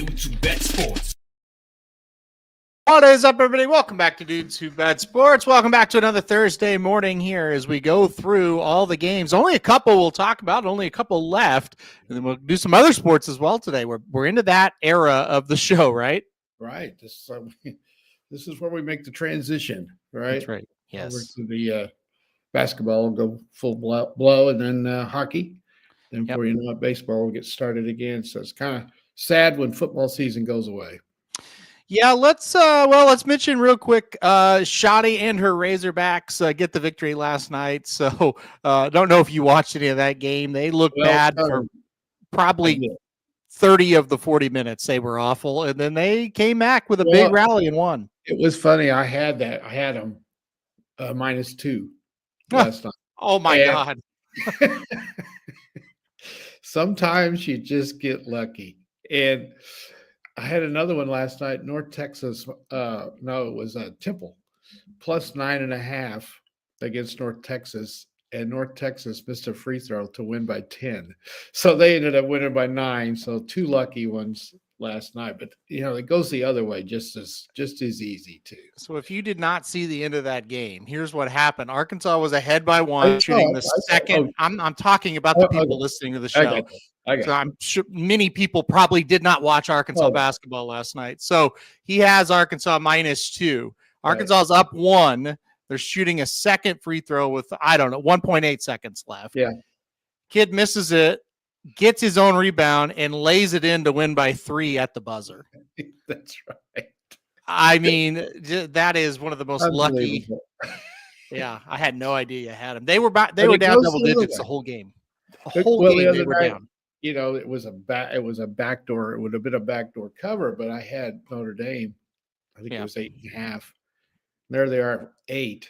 Dudes Who Bet Sports. What is up, everybody? Welcome back to Dudes Who Bet Sports. Welcome back to another Thursday morning here as we go through all the games. Only a couple we'll talk about, only a couple left, and then we'll do some other sports as well today. We're into that era of the show, right? Right. This is where we make the transition, right? That's right. Yes. Over to the basketball, go full blow, and then hockey. Then before you know it, baseball will get started again. So it's kind of sad when football season goes away. Yeah, let's mention real quick. Shotty and her Razorbacks get the victory last night. So don't know if you watched any of that game. They looked bad for probably 30 of the 40 minutes. They were awful, and then they came back with a big rally and won. It was funny. I had them -2 last night. Oh my God! Sometimes you just get lucky, and I had another one last night. North Texas, it was Temple +9.5 against North Texas, and North Texas missed a free throw to win by 10. So they ended up winning by 9. So 2 lucky ones last night. But it goes the other way just as easy too. So if you did not see the end of that game, here's what happened. Arkansas was ahead by 1, shooting the second. I'm talking about the people listening to the show. So I'm sure many people probably did not watch Arkansas basketball last night. So he has Arkansas -2. Arkansas is up 1. They're shooting a second free throw with, 1.8 seconds left. Yeah. Kid misses it, gets his own rebound, and lays it in to win by 3 at the buzzer. That's right. I mean, that is one of the most lucky. Yeah, I had no idea you had them. They were down double digits the whole game. The whole game they were down. It was a backdoor. It would have been a backdoor cover, but I had Notre Dame. I think it was 8.5. There they are, 8.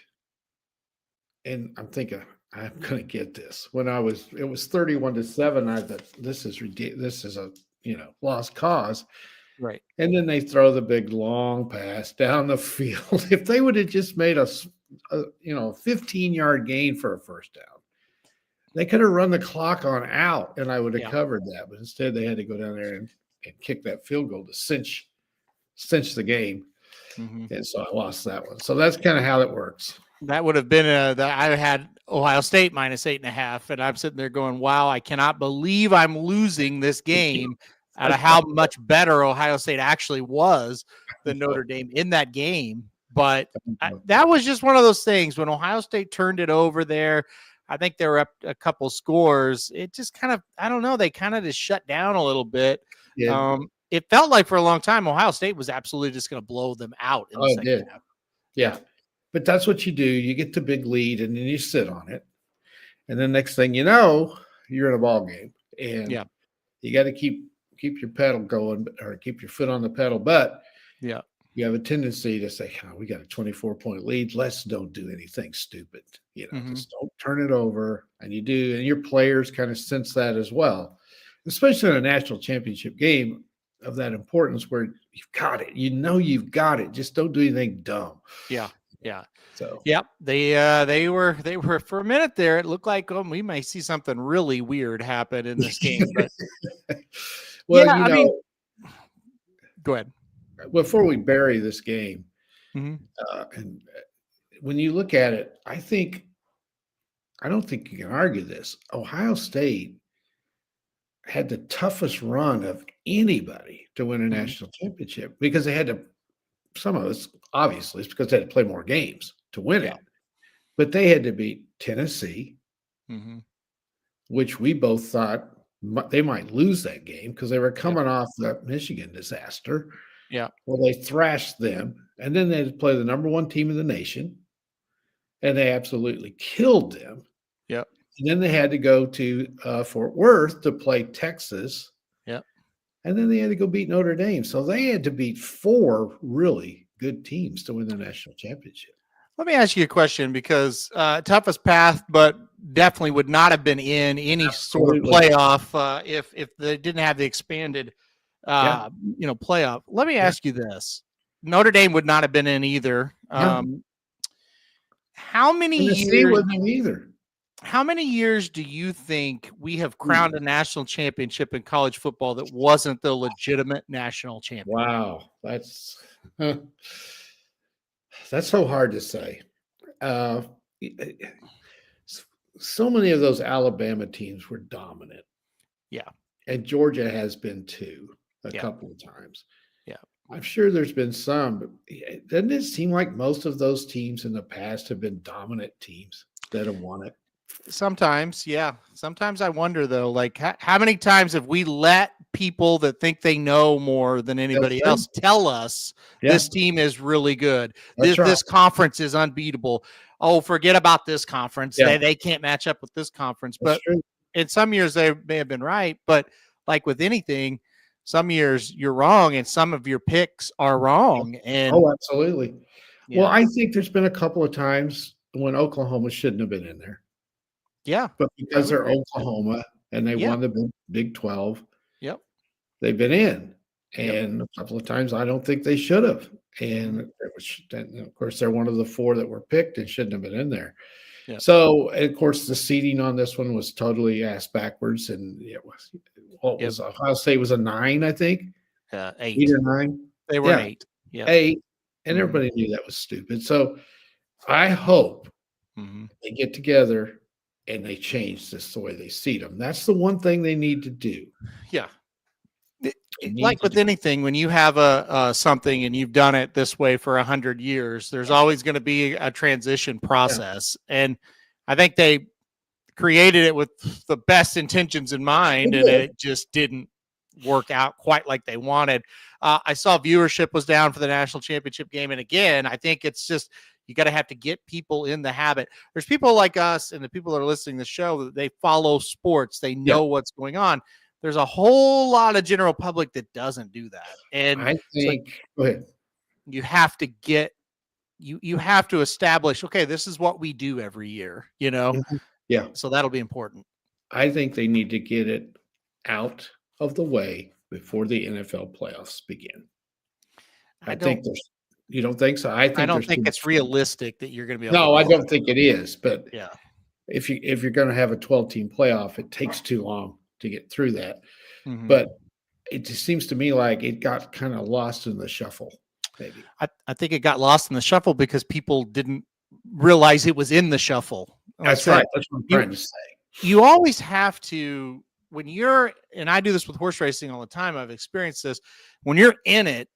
And I'm thinking, I'm going to get this. It was 31-7. I thought, this is ridiculous. This is a lost cause. Right. And then they throw the big long pass down the field. If they would have just made a 15-yard gain for a first down, they could have run the clock on out, and I would have covered that. But instead, they had to go down there and kick that field goal to cinch the game. Mm-hmm. And so I lost that one. So that's kind of how it works. That would have been I had Ohio State -8.5, and I'm sitting there going, wow, I cannot believe I'm losing this game out of how much better Ohio State actually was than Notre Dame in that game. But that was just one of those things when Ohio State turned it over there. I think they were up a couple scores. It just kind of, I don't know, they kind of just shut down a little bit. Yeah. It felt like for a long time, Ohio State was absolutely just going to blow them out in the second half. Yeah. But that's what you do. You get the big lead, and then you sit on it. And then next thing you know, you're in a ball game. And you got to keep your pedal going, or keep your foot on the pedal. But you have a tendency to say, we got a 24-point lead. Let's don't do anything stupid. Just don't turn it over. And you do. And your players kind of sense that as well, especially in a national championship game of that importance where you've got it. You've got it. Just don't do anything dumb. Yeah. So they were for a minute there. It looked like we might see something really weird happen in this game. But go ahead. Before we bury this game, and when you look at it, I don't think you can argue this. Ohio State had the toughest run of anybody to win a national championship because they had to. Some of us, obviously, it's because they had to play more games to win it. But they had to beat Tennessee, which we both thought they might lose that game because they were coming off the Michigan disaster. Yeah. Well, they thrashed them, and then they had to play the number 1 team in the nation, and they absolutely killed them. Yeah. And then they had to go to Fort Worth to play Texas. Yeah. And then they had to go beat Notre Dame. So they had to beat 4 really good teams to win the national championship. Let me ask you a question because toughest path, but definitely would not have been in any sort of playoff if they didn't have the expanded playoff. Let me ask you this. Notre Dame would not have been in either. How many Tennessee years? wasn't in either. How many years do you think we have crowned a national championship in college football that wasn't the legitimate national champion? Wow, that's so hard to say. Uh, so many of those Alabama teams were dominant. Yeah. And Georgia has been too, a couple of times. Yeah. I'm sure there's been some, but doesn't it seem like most of those teams in the past have been dominant teams that have won it? Sometimes, yeah. Sometimes I wonder though, like how many times have we let people that think they know more than anybody else tell us this team is really good. This conference is unbeatable. Oh, forget about this conference. They can't match up with this conference. But in some years they may have been right. But like with anything, some years you're wrong and some of your picks are wrong. And absolutely. Yeah. Well, I think there's been a couple of times when Oklahoma shouldn't have been in there. Yeah. But because they're Oklahoma and they won the Big 12, they've been in. And a couple of times I don't think they should have. And of course, they're one of the 4 that were picked and shouldn't have been in there. Yeah. So, of course, the seeding on this one was totally ass backwards. And it was, was Ohio State was a 9, I think. 8. 8 or 9. They were 8. Yeah. 8. And everybody knew that was stupid. So I hope they get together and they change this the way they seed them. That's the one thing they need to do. Yeah. Like with anything, when you have a something and you've done it this way for 100 years, there's always going to be a transition process. Yeah. And I think they created it with the best intentions in mind, and it just didn't work out quite like they wanted. I saw viewership was down for the national championship game. And again, I think it's just, you got to have to get people in the habit. There's people like us and the people that are listening to the show that they follow sports. They know what's going on. There's a whole lot of general public that doesn't do that. And I think go ahead. You have to get, you have to establish, okay, this is what we do every year, you know? Yeah. So that'll be important. I think they need to get it out of the way before the NFL playoffs begin. I think there's, you don't think so? I don't think it's realistic that you're going to be able No, to I don't think it is. But yeah, if you're going to have a 12-team playoff, it takes too long to get through that. But it just seems to me like it got kind of lost in the shuffle. Maybe I think it got lost in the shuffle because people didn't realize it was in the shuffle. That's right. That's what I'm trying to say. You always have to, when you're, and I do this with horse racing all the time, I've experienced this, when you're in it,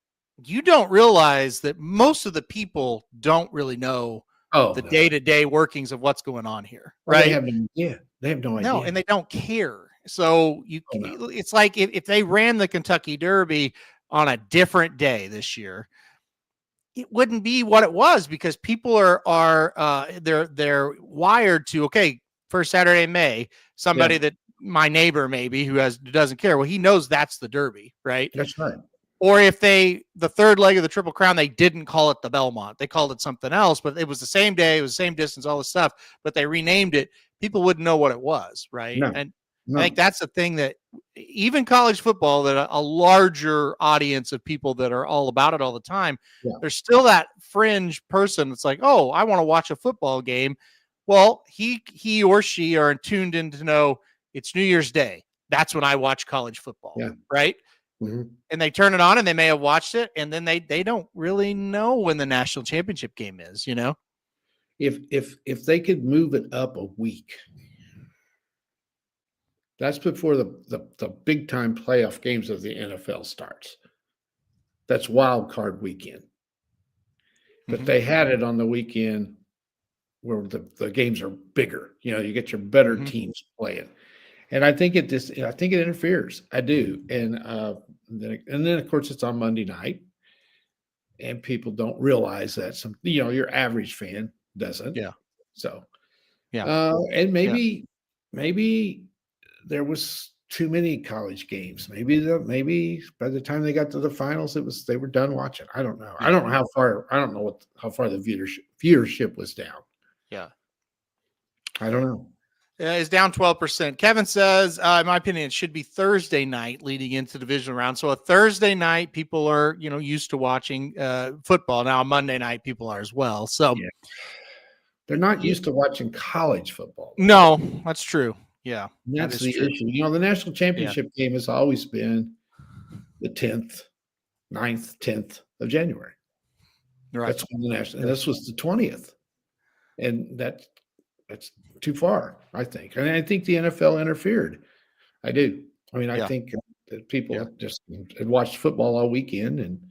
you don't realize that most of the people don't really know the day-to-day workings of what's going on here, right? They have no idea. No, and they don't care. So it's like if they ran the Kentucky Derby on a different day this year, it wouldn't be what it was because people are they're wired to, okay, first Saturday in May, somebody that my neighbor maybe who doesn't care. Well, he knows that's the Derby, right? That's right. Or if the third leg of the Triple Crown, they didn't call it the Belmont. They called it something else, but it was the same day, it was the same distance, all this stuff, but they renamed it. People wouldn't know what it was, right? No, and I think that's the thing that even college football, that a larger audience of people that are all about it all the time, there's still that fringe person that's like, oh, I want to watch a football game. Well, he or she are tuned in to know it's New Year's Day. That's when I watch college football, right? And they turn it on and they may have watched it, and then they don't really know when the national championship game is, you know? If they could move it up a week, that's before the big time playoff games of the NFL starts. That's wild card weekend. But they had it on the weekend where the games are bigger. You know, you get your better teams playing. And I think it interferes. I do. And then of course it's on Monday night, and people don't realize that your average fan doesn't. Yeah. So and maybe there was too many college games. Maybe by the time they got to the finals, they were done watching. I don't know. I don't know how far the viewership was down. Yeah. I don't know. Is down 12%. Kevin says, in my opinion, it should be Thursday night leading into division round. So a Thursday night, people are, used to watching football. Now, a Monday night, people are as well. So They're not used to watching college football. No, that's true. Yeah, And that's the true. issue. The national championship game has always been the 10th, 9th, 10th of January. Right. That's when the national, and this was the 20th. And that's too far, I think. And I think the NFL interfered. I do. I mean, I think that people just had watched football all weekend, and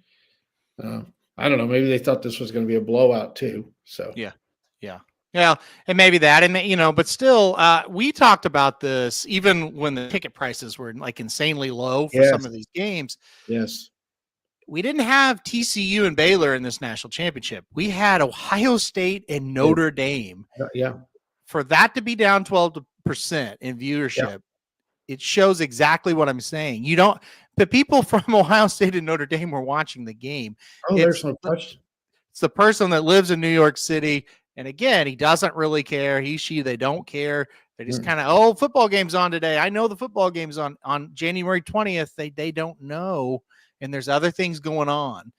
I don't know, maybe they thought this was going to be a blowout too. So yeah. And maybe that, and but still, we talked about this even when the ticket prices were like insanely low for some of these games. Yes. We didn't have TCU and Baylor in this national championship. We had Ohio State and Notre Dame. Yeah. For that to be down 12% in viewership, it shows exactly what I'm saying. The people from Ohio State and Notre Dame were watching the game. Oh, there's no question. It's the person that lives in New York City. And again, he doesn't really care. They don't care. They just kind of, football game's on today. I know the football game's on January 20th. They don't know. And there's other things going on.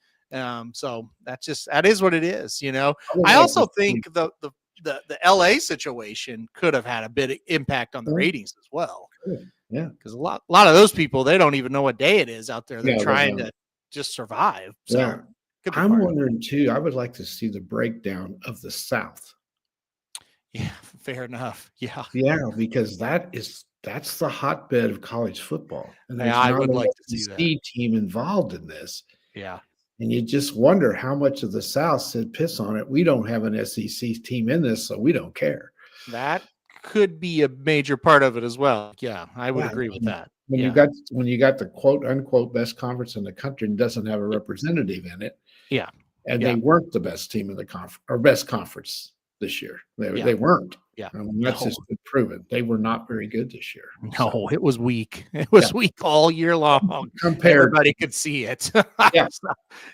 So that is what it is. I also think the LA situation could have had a bit of impact on the ratings as well. Yeah. Because a lot of those people, they don't even know what day it is out there. They're trying to just survive. So I'm wondering too, I would like to see the breakdown of the South. Yeah, fair enough. Yeah. Yeah, because that's the hotbed of college football. And I would like to see that team involved in this. Yeah. And you just wonder how much of the South said, piss on it. We don't have an SEC team in this, so we don't care. That could be a major part of it as well. Yeah, I would agree with that. When you got the quote unquote best conference in the country and doesn't have a representative in it. Yeah. And they weren't the best team in the conference or best conference this year. They weren't. Yeah. That's just been proven. They were not very good this year. No, it was weak. It was weak all year long. Everybody could see it.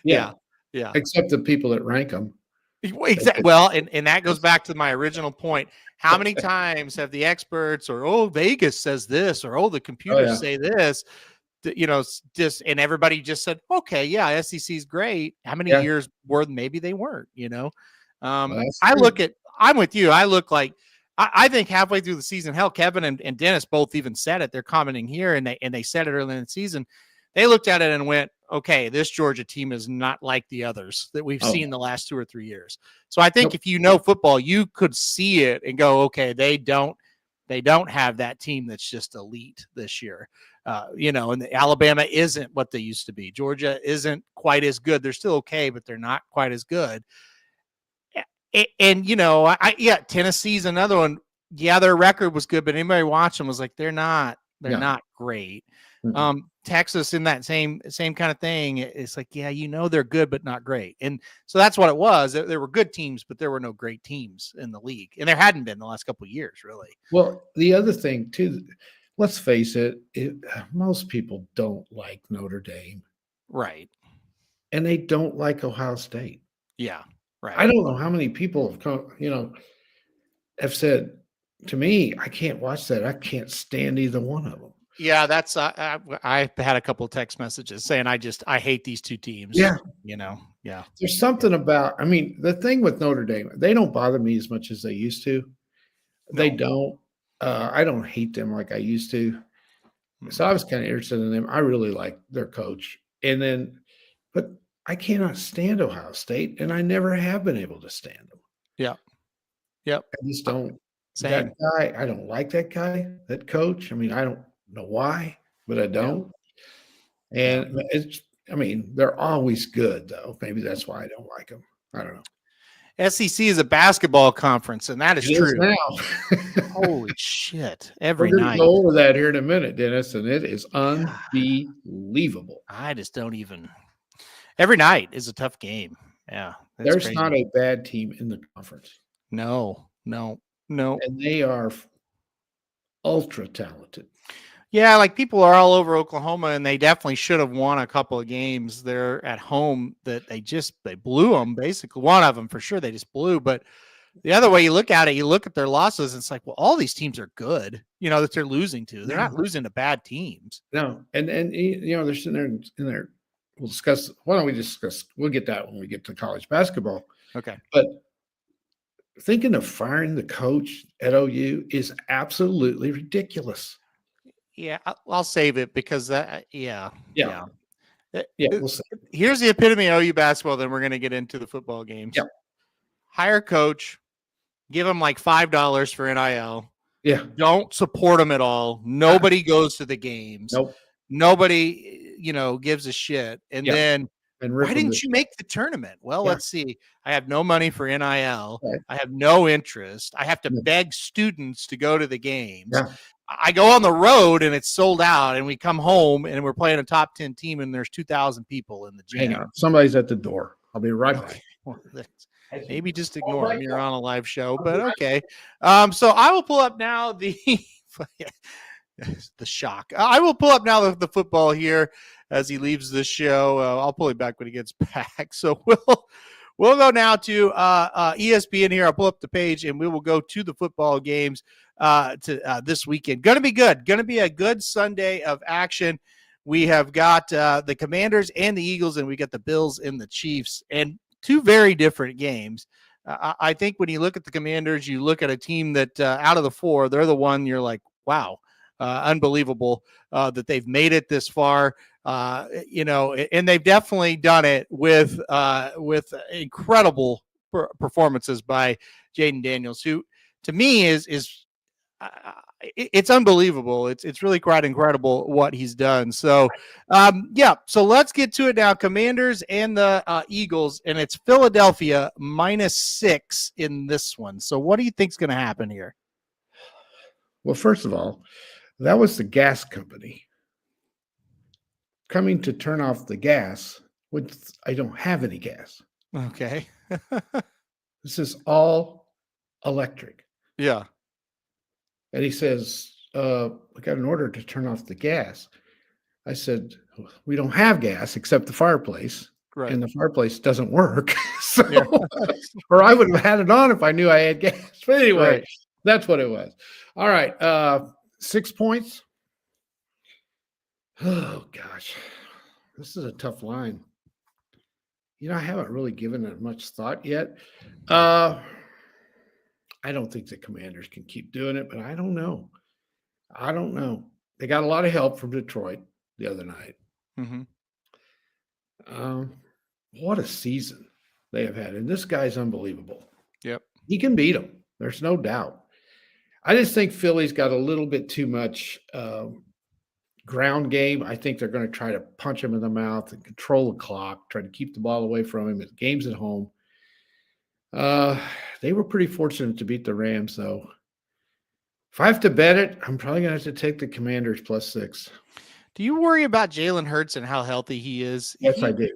Yeah. Except the people that rank them. Exactly. Well, and that goes back to my original point. How many times have the experts or Vegas says this or the computers say this? And everybody just said, okay, SEC is great. How many years were maybe they weren't? I'm with you. I look like I think halfway through the season, hell, Kevin and Dennis both even said it. They're commenting here, and they said it early in the season. They looked at it and went, okay, this Georgia team is not like the others that we've seen the last 2 or 3 years. So I think if you know football, you could see it and go, okay, they don't have that team that's just elite this year. And Alabama isn't what they used to be. Georgia isn't quite as good. They're still okay, but they're not quite as good. And Tennessee's another one. Yeah, their record was good, but anybody watching was like, they're not great. Mm-hmm. Texas in that same kind of thing. It's like, they're good, but not great. And so that's what it was. There were good teams, but there were no great teams in the league. And there hadn't been the last couple of years, really. Well, the other thing too, let's face it, most people don't like Notre Dame. Right. And they don't like Ohio State. Yeah. Right. I don't know how many people have come, have said to me, I can't watch that. I can't stand either one of them. Yeah, that's I had a couple of text messages saying I hate these two teams. Yeah. Yeah. There's something about, the thing with Notre Dame, they don't bother me as much as they used to. No. They don't. I don't hate them like I used to. Mm-hmm. So I was kind of interested in them. I really like their coach. But I cannot stand Ohio State, and I never have been able to stand them. Yeah. Yep. I just don't. Same. That guy, I don't like that guy, that coach. I don't know why, but I don't. Yeah. And they're always good, though. Maybe that's why I don't like them. I don't know. SEC is a basketball conference, and that is true. Now. Holy shit. Every We're night. We'll go over that here in a minute, Dennis, and it is unbelievable. I just don't even. Every night is a tough game. Yeah. There's crazy. Not a bad team in the conference. No. And they are ultra talented. Yeah, like people are all over Oklahoma, and they definitely should have won a couple of games there at home that they blew them, basically. One of them for sure they just blew. But the other way you look at it, you look at their losses, and it's like, well, all these teams are good, that they're losing to. They're not losing to bad teams. No. And they're sitting there in there. We'll discuss. Why don't we discuss? We'll get that when we get to college basketball. Okay. But thinking of firing the coach at OU is absolutely ridiculous. Yeah, I'll save it because Yeah. Uh, We'll see. Here's the epitome of OU basketball. Then we're going to get into the football games. Yeah. Hire coach, give him like $5 for NIL. Yeah. Don't support him at all. Nobody goes to the games. Nope. Nobody, gives a shit. And then why didn't you make the tournament? Well, let's see. I have no money for NIL. Right. I have no interest. I have to beg students to go to the games. Yeah. I go on the road and it's sold out, and we come home and we're playing a top 10 team and there's 2,000 people in the gym. Hang on. Somebody's at the door. I'll be right back. Well, maybe just ignore him. You're on a live show, but okay. So I will pull up now the shock. I will pull up now the football here as he leaves the show. I'll pull it back when he gets back. So we'll go now to ESPN here. I'll pull up the page and we will go to the football games to this weekend. Going to be good. Going to be a good Sunday of action. We have got the Commanders and the Eagles, and we got the Bills and the Chiefs, and two very different games. I think when you look at the Commanders, you look at a team that out of the four, they're the one you're like, wow, unbelievable that they've made it this far. And they've definitely done it with incredible performances by Jaden Daniels, who to me is it's unbelievable. It's really quite incredible what he's done. So, so let's get to it now. Commanders and the Eagles, and it's Philadelphia -6 in this one. So what do you think's going to happen here? Well, first of all, that was the gas company coming to turn off the gas, which I don't have any gas. Okay. This is all electric. Yeah. And he says, we got an order to turn off the gas. I said, we don't have gas except the fireplace. Right. And the fireplace doesn't work. Or I would have had it on if I knew I had gas. But anyway, That's what it was. All right. 6 points. Oh, gosh. This is a tough line. I haven't really given it much thought yet. I don't think the Commanders can keep doing it, but I don't know. They got a lot of help from Detroit the other night. Mm-hmm. What a season they have had. And this guy's unbelievable. Yep. He can beat them. There's no doubt. I just think Philly's got a little bit too much ground game. I think they're going to try to punch him in the mouth and control the clock, try to keep the ball away from him. The game's at home. They were pretty fortunate to beat the Rams, though. If I have to bet it, I'm probably going to have to take the Commanders +6. Do you worry about Jalen Hurts and how healthy he is? Yes, I do.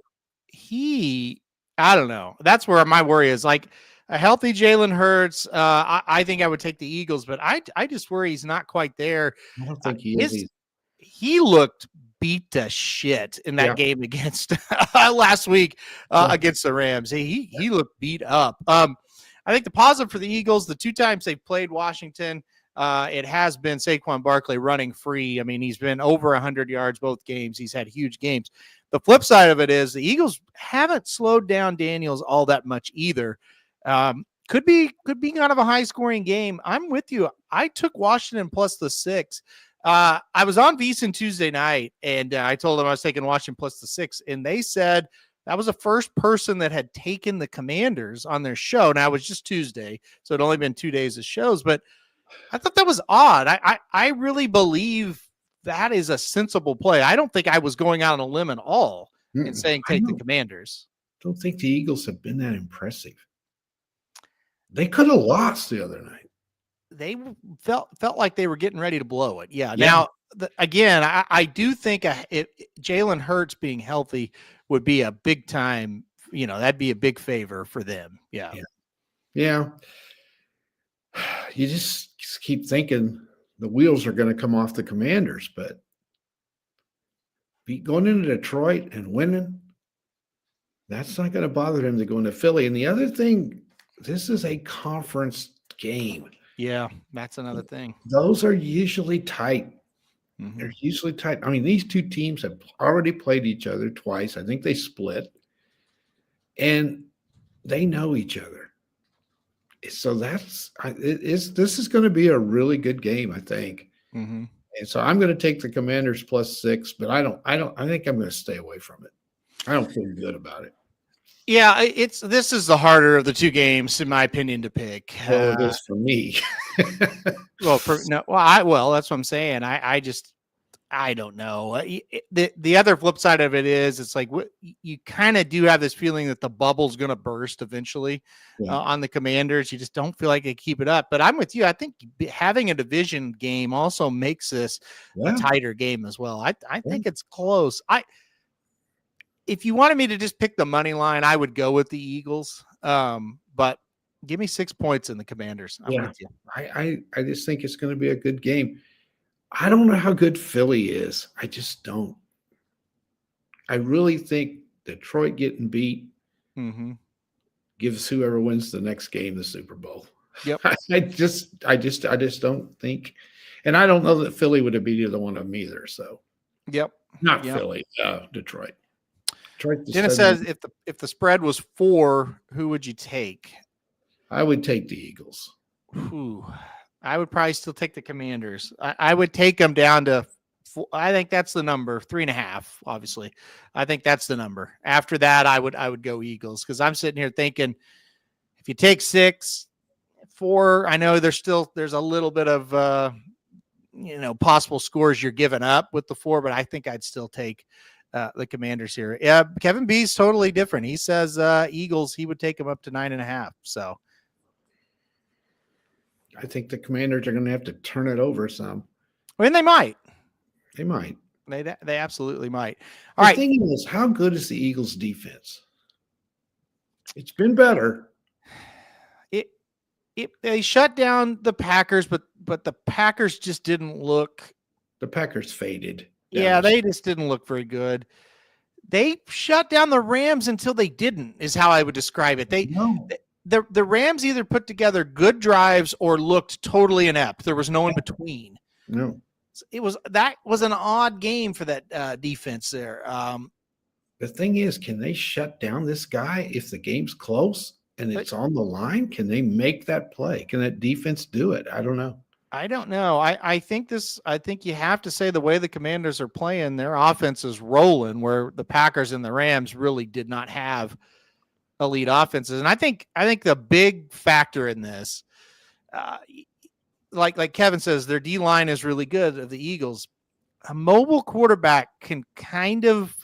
I don't know. That's where my worry is. Like a healthy Jalen Hurts, I think I would take the Eagles, but I just worry he's not quite there. I don't think he is. He looked beat to shit in that game against last week against the Rams. He looked beat up. I think the positive for the Eagles, the two times they've played Washington, it has been Saquon Barkley running free. I mean, he's been over 100 yards both games. He's had huge games. The flip side of it is the Eagles haven't slowed down Daniels all that much either. Could be kind of a high-scoring game. I'm with you. I took Washington +6. I was on VSiN Tuesday night, and I told them I was taking Washington +6, and they said that was the first person that had taken the Commanders on their show. Now, it was just Tuesday, so it'd only been 2 days of shows, but I thought that was odd. I really believe that is a sensible play. I don't think I was going out on a limb at all and saying take the Commanders. I don't think the Eagles have been that impressive. They could have lost the other night. They felt like they were getting ready to blow it. Yeah. Now, again, I do think Jalen Hurts being healthy would be a big time, that'd be a big favor for them. Yeah. You just keep thinking the wheels are going to come off the Commanders, but going into Detroit and winning, that's not going to bother them to go into Philly. And the other thing, this is a conference game. Yeah, that's another thing. Those are usually tight. Mm-hmm. They're usually tight. I mean, these two teams have already played each other twice. I think they split. And they know each other. So this is going to be a really good game, I think. Mm-hmm. And so I'm going to take the Commanders +6, but I think I'm going to stay away from it. I don't feel good about it. Yeah, this is the harder of the two games, in my opinion, to pick. Well, it is for me. Well, that's what I'm saying. I don't know. The other flip side of it is, it's like you kind of do have this feeling that the bubble's going to burst eventually on the Commanders. You just don't feel like they keep it up. But I'm with you. I think having a division game also makes this a tighter game as well. I think it's close. If you wanted me to just pick the money line, I would go with the Eagles. But give me 6 points in the Commanders. I'm with you. I just think it's going to be a good game. I don't know how good Philly is. I just don't. I really think Detroit getting beat gives whoever wins the next game the Super Bowl. Yep. I just don't think, and I don't know that Philly would have beat either one of them either. So, not Philly, Detroit. Dennis says if the spread was 4, who would you take? I would take the Eagles. I would probably still take the Commanders. I would take them down to, I think that's the number, 3.5. Obviously, I think that's the number. After that, I would go Eagles, because I'm sitting here thinking, if you take 6, 4, I know there's a little bit of possible scores you're giving up with the 4, but I think I'd still take the Commanders here. Yeah, Kevin B's totally different. He says Eagles, he would take them up to 9.5. So I think the Commanders are going to have to turn it over some. I mean, they might. They might. They absolutely might. All right. The thing is, how good is the Eagles' defense? It's been better. They shut down the Packers, but the Packers just didn't look. The Packers faded. Yeah, they just didn't look very good. They shut down the Rams until they didn't, is how I would describe it. The Rams either put together good drives or looked totally inept. There was no in between. No. That was an odd game for that defense there. The thing is, can they shut down this guy if the game's close and it's on the line? Can they make that play? Can that defense do it? I don't know. I don't know. I think you have to say the way the Commanders are playing, their offense is rolling, where the Packers and the Rams really did not have elite offenses. And I think the big factor in this, like Kevin says, their D line is really good of the Eagles. A mobile quarterback can kind of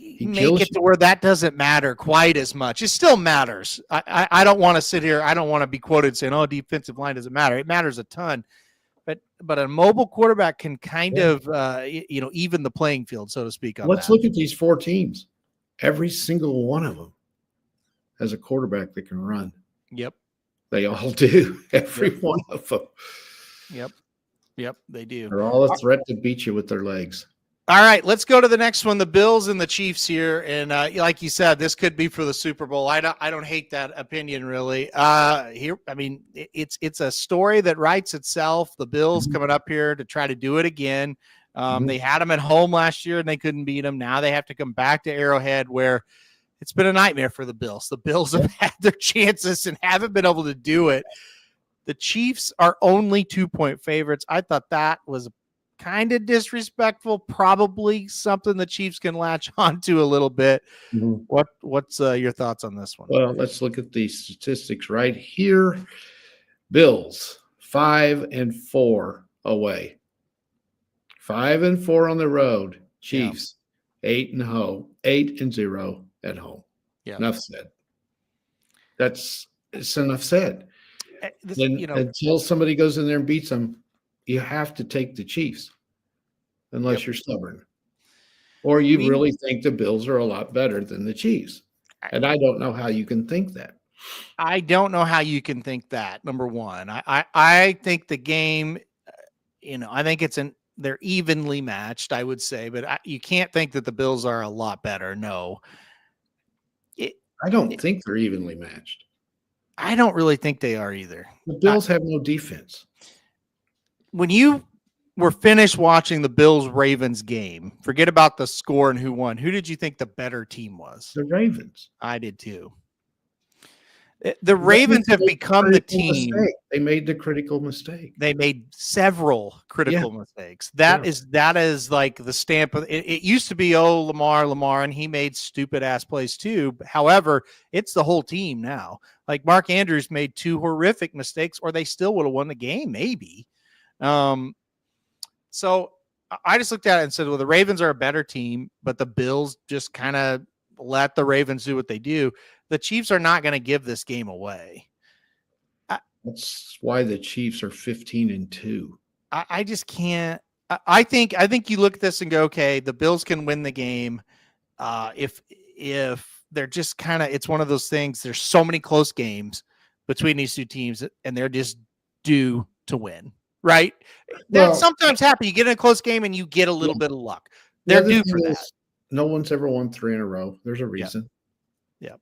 make it to where that doesn't matter quite as much. It still matters. I don't want to sit here. I don't want to be quoted saying, "Oh, defensive line doesn't matter." It matters a ton. But a mobile quarterback can kind of even the playing field, so to speak. Let's look at these 4 teams. Every single one of them has a quarterback that can run. Yep. They all do. Every one of them. Yep, they do. They're all a threat to beat you with their legs. All right, let's go to the next one. The Bills and the Chiefs here, and like you said, this could be for the Super Bowl. I don't hate that opinion really. It's a story that writes itself. The Bills coming up here to try to do it again. They had them at home last year and they couldn't beat them. Now they have to come back to Arrowhead, where it's been a nightmare for the Bills. The Bills have had their chances and haven't been able to do it. The Chiefs are only 2-point favorites. I thought that was kind of disrespectful, probably something the Chiefs can latch onto a little bit. What's your thoughts on this one? Well, let's look at the statistics right here. Bills 5-4 away, 5-4 on the road. Chiefs 8-0 at home. Yeah, enough said. It's enough said. Until somebody goes in there and beats them, you have to take the Chiefs, unless you're stubborn, or you really think the Bills are a lot better than the Chiefs. And I don't know how you can think that. I don't know how you can think that. Number one, I think the game, I think they're evenly matched, I would say, but you can't think that the Bills are a lot better. No, I don't think they're evenly matched. I don't really think they are either. The Bills have no defense. When you were finished watching the Bills-Ravens game, forget about the score and who won. Who did you think the better team was? The Ravens. I did too. The Ravens have become the team. Mistake. They made the critical mistake. They made several critical mistakes. That is like the stamp of it. It used to be, oh, Lamar, and he made stupid ass plays too. However, it's the whole team now. Like Mark Andrews made 2 horrific mistakes, or they still would have won the game, maybe. So I just looked at it and said, well, the Ravens are a better team, but the Bills just kind of let the Ravens do what they do. The Chiefs are not going to give this game away. That's why the Chiefs are 15-2. I just can't. I think you look at this and go, okay, the Bills can win the game. If they're just kind of, it's one of those things. There's so many close games between these two teams, and they're just due to win, right? That sometimes happens. You get in a close game and you get a little bit of luck. They're due for that. No one's ever won 3 in a row. There's a reason. Yeah.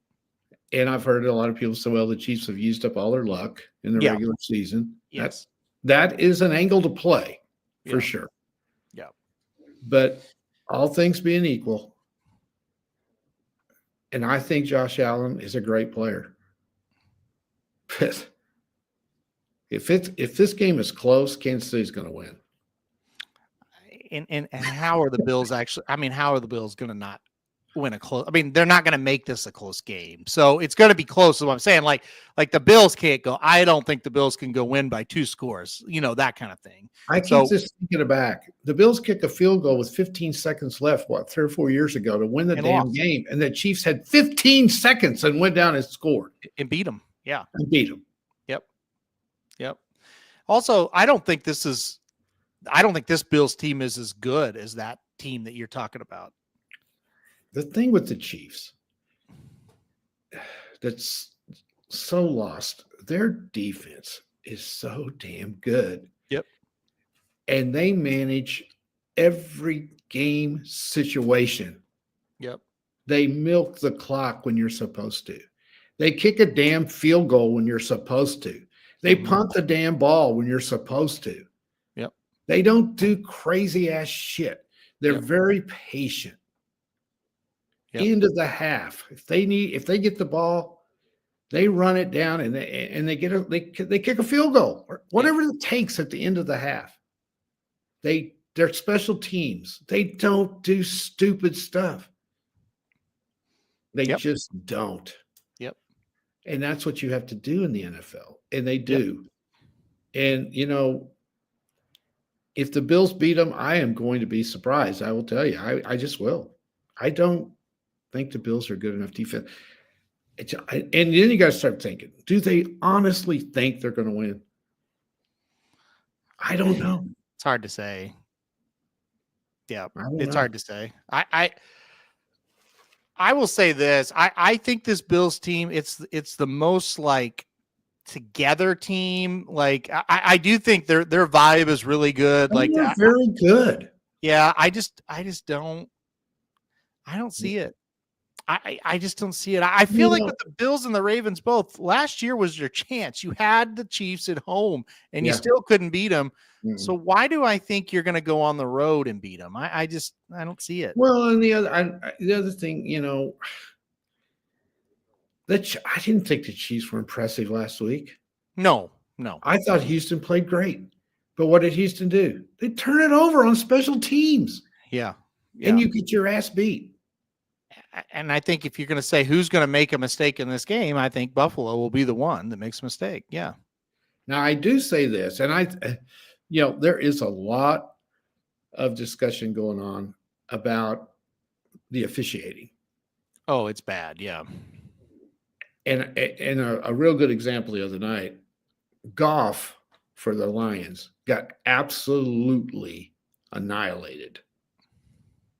And I've heard a lot of people say, well, the Chiefs have used up all their luck in the regular season. Yes. That is an angle to play for sure. Yeah. But all things being equal, and I think Josh Allen is a great player. But if this game is close, Kansas City's going to win. And how are the Bills actually? I mean, how are the Bills going to not win a close? I mean, they're not going to make this a close game, so it's going to be close. Is what I'm saying. Like the Bills can't go. I don't think the Bills can go win by 2 scores. You know, that kind of thing. I keep just thinking it back. The Bills kicked a field goal with 15 seconds left, 3 or 4 years ago, to win the damn game, and the Chiefs had 15 seconds and went down and scored and beat them. Yeah, and beat them. Yep. Also, I don't think this Bills team is as good as that team that you're talking about. The thing with the Chiefs that's so lost, their defense is so damn good. Yep. And they manage every game situation. Yep. They milk the clock when you're supposed to. They kick a damn field goal when you're supposed to. They punt the damn ball when you're supposed to. Yep. They don't do crazy ass shit. They're very patient. End of the half. If they get the ball, they run it down and they kick a field goal or whatever it takes at the end of the half. They're special teams. They don't do stupid stuff. They just don't. Yep. And that's what you have to do in the NFL. And they do. And, you know, if the Bills beat them, I am going to be surprised. I will tell you. I just will. I don't think the Bills are good enough defense. And then you got to start thinking, do they honestly think they're going to win? I don't know. It's hard to say. Yeah, it's know. hard to say. I will say this. I think this Bills team, it's the most like together team. Like I do think their vibe is really good. Like they're very good. Yeah, I don't see it. I just don't see it. I feel like with the Bills and the Ravens both, last year was your chance. You had the Chiefs at home and you still couldn't beat them. Mm-hmm. So why do I think you're going to go on the road and beat them? I don't see it. Well, and the other thing, you know, I didn't think the Chiefs were impressive last week. No. I thought Houston played great. But what did Houston do? They turn it over on special teams. Yeah. And you get your ass beat. And I think if you're going to say who's going to make a mistake in this game, I think Buffalo will be the one that makes a mistake. Yeah. Now, I do say this, and there is a lot of discussion going on about the officiating. Oh, it's bad. Yeah. And a real good example the other night, Goff for the Lions got absolutely annihilated.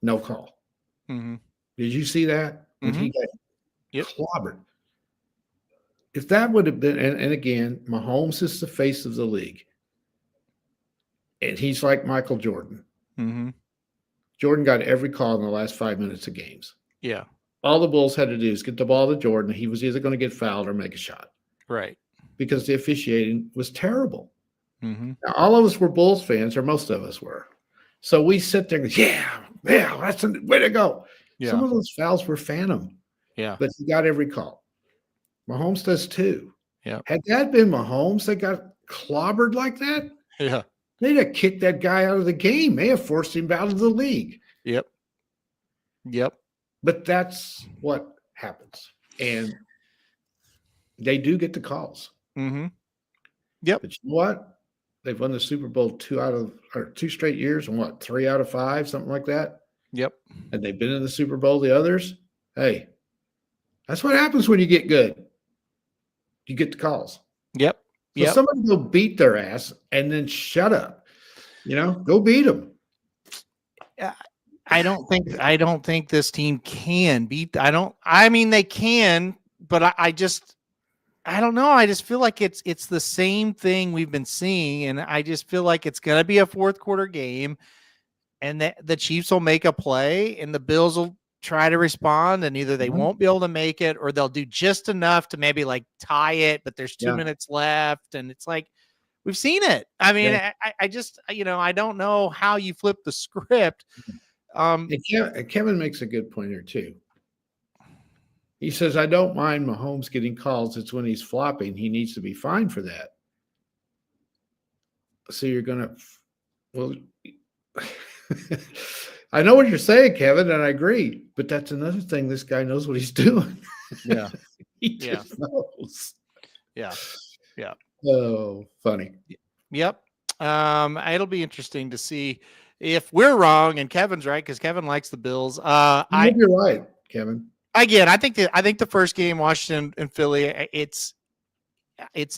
No call. Mm-hmm. Did you see that? Mm-hmm. He got clobbered. If that would have been, and again, Mahomes is the face of the league. And he's like Michael Jordan. Mm-hmm. Jordan got every call in the last 5 minutes of games. Yeah. All the Bulls had to do is get the ball to Jordan. He was either going to get fouled or make a shot. Right. Because the officiating was terrible. Mm-hmm. Now, all of us were Bulls fans, or most of us were. So we sit there and go, yeah, that's the way to go. Yeah. Some of those fouls were phantom. Yeah. But he got every call. Mahomes does too. Yeah. Had that been Mahomes that got clobbered like that, Yeah. they'd have kicked that guy out of the game. They have forced him out of the league. Yep. But that's what happens. And they do get the calls. Mm-hmm. Yep. But you know what? They've won the Super Bowl 2 straight years, and what, 3 out of 5, something like that. Yep. And they've been in the Super Bowl. The others, hey, that's what happens when you get good. You get the calls. Yep. So somebody go beat their ass and then shut up. Go beat them. I don't think this team can beat. They can, but I don't know. I just feel like it's the same thing we've been seeing, and I just feel like it's going to be a fourth quarter game, and the Chiefs will make a play, and the Bills will try to respond, and either they won't be able to make it, or they'll do just enough to maybe like tie it, but there's 2 minutes left, and it's like we've seen it. I mean, I just I don't know how you flip the script. Kevin makes a good point here too. He says, I don't mind Mahomes getting calls. It's when he's flopping. He needs to be fined for that. So you're going to, I know what you're saying, Kevin, and I agree. But that's another thing. This guy knows what he's doing. Yeah. He just knows. Yeah. Oh, funny. Yep. It'll be interesting to see if we're wrong and Kevin's right, because Kevin likes the Bills. You're right, Kevin. Again, I think the first game, Washington and Philly, it's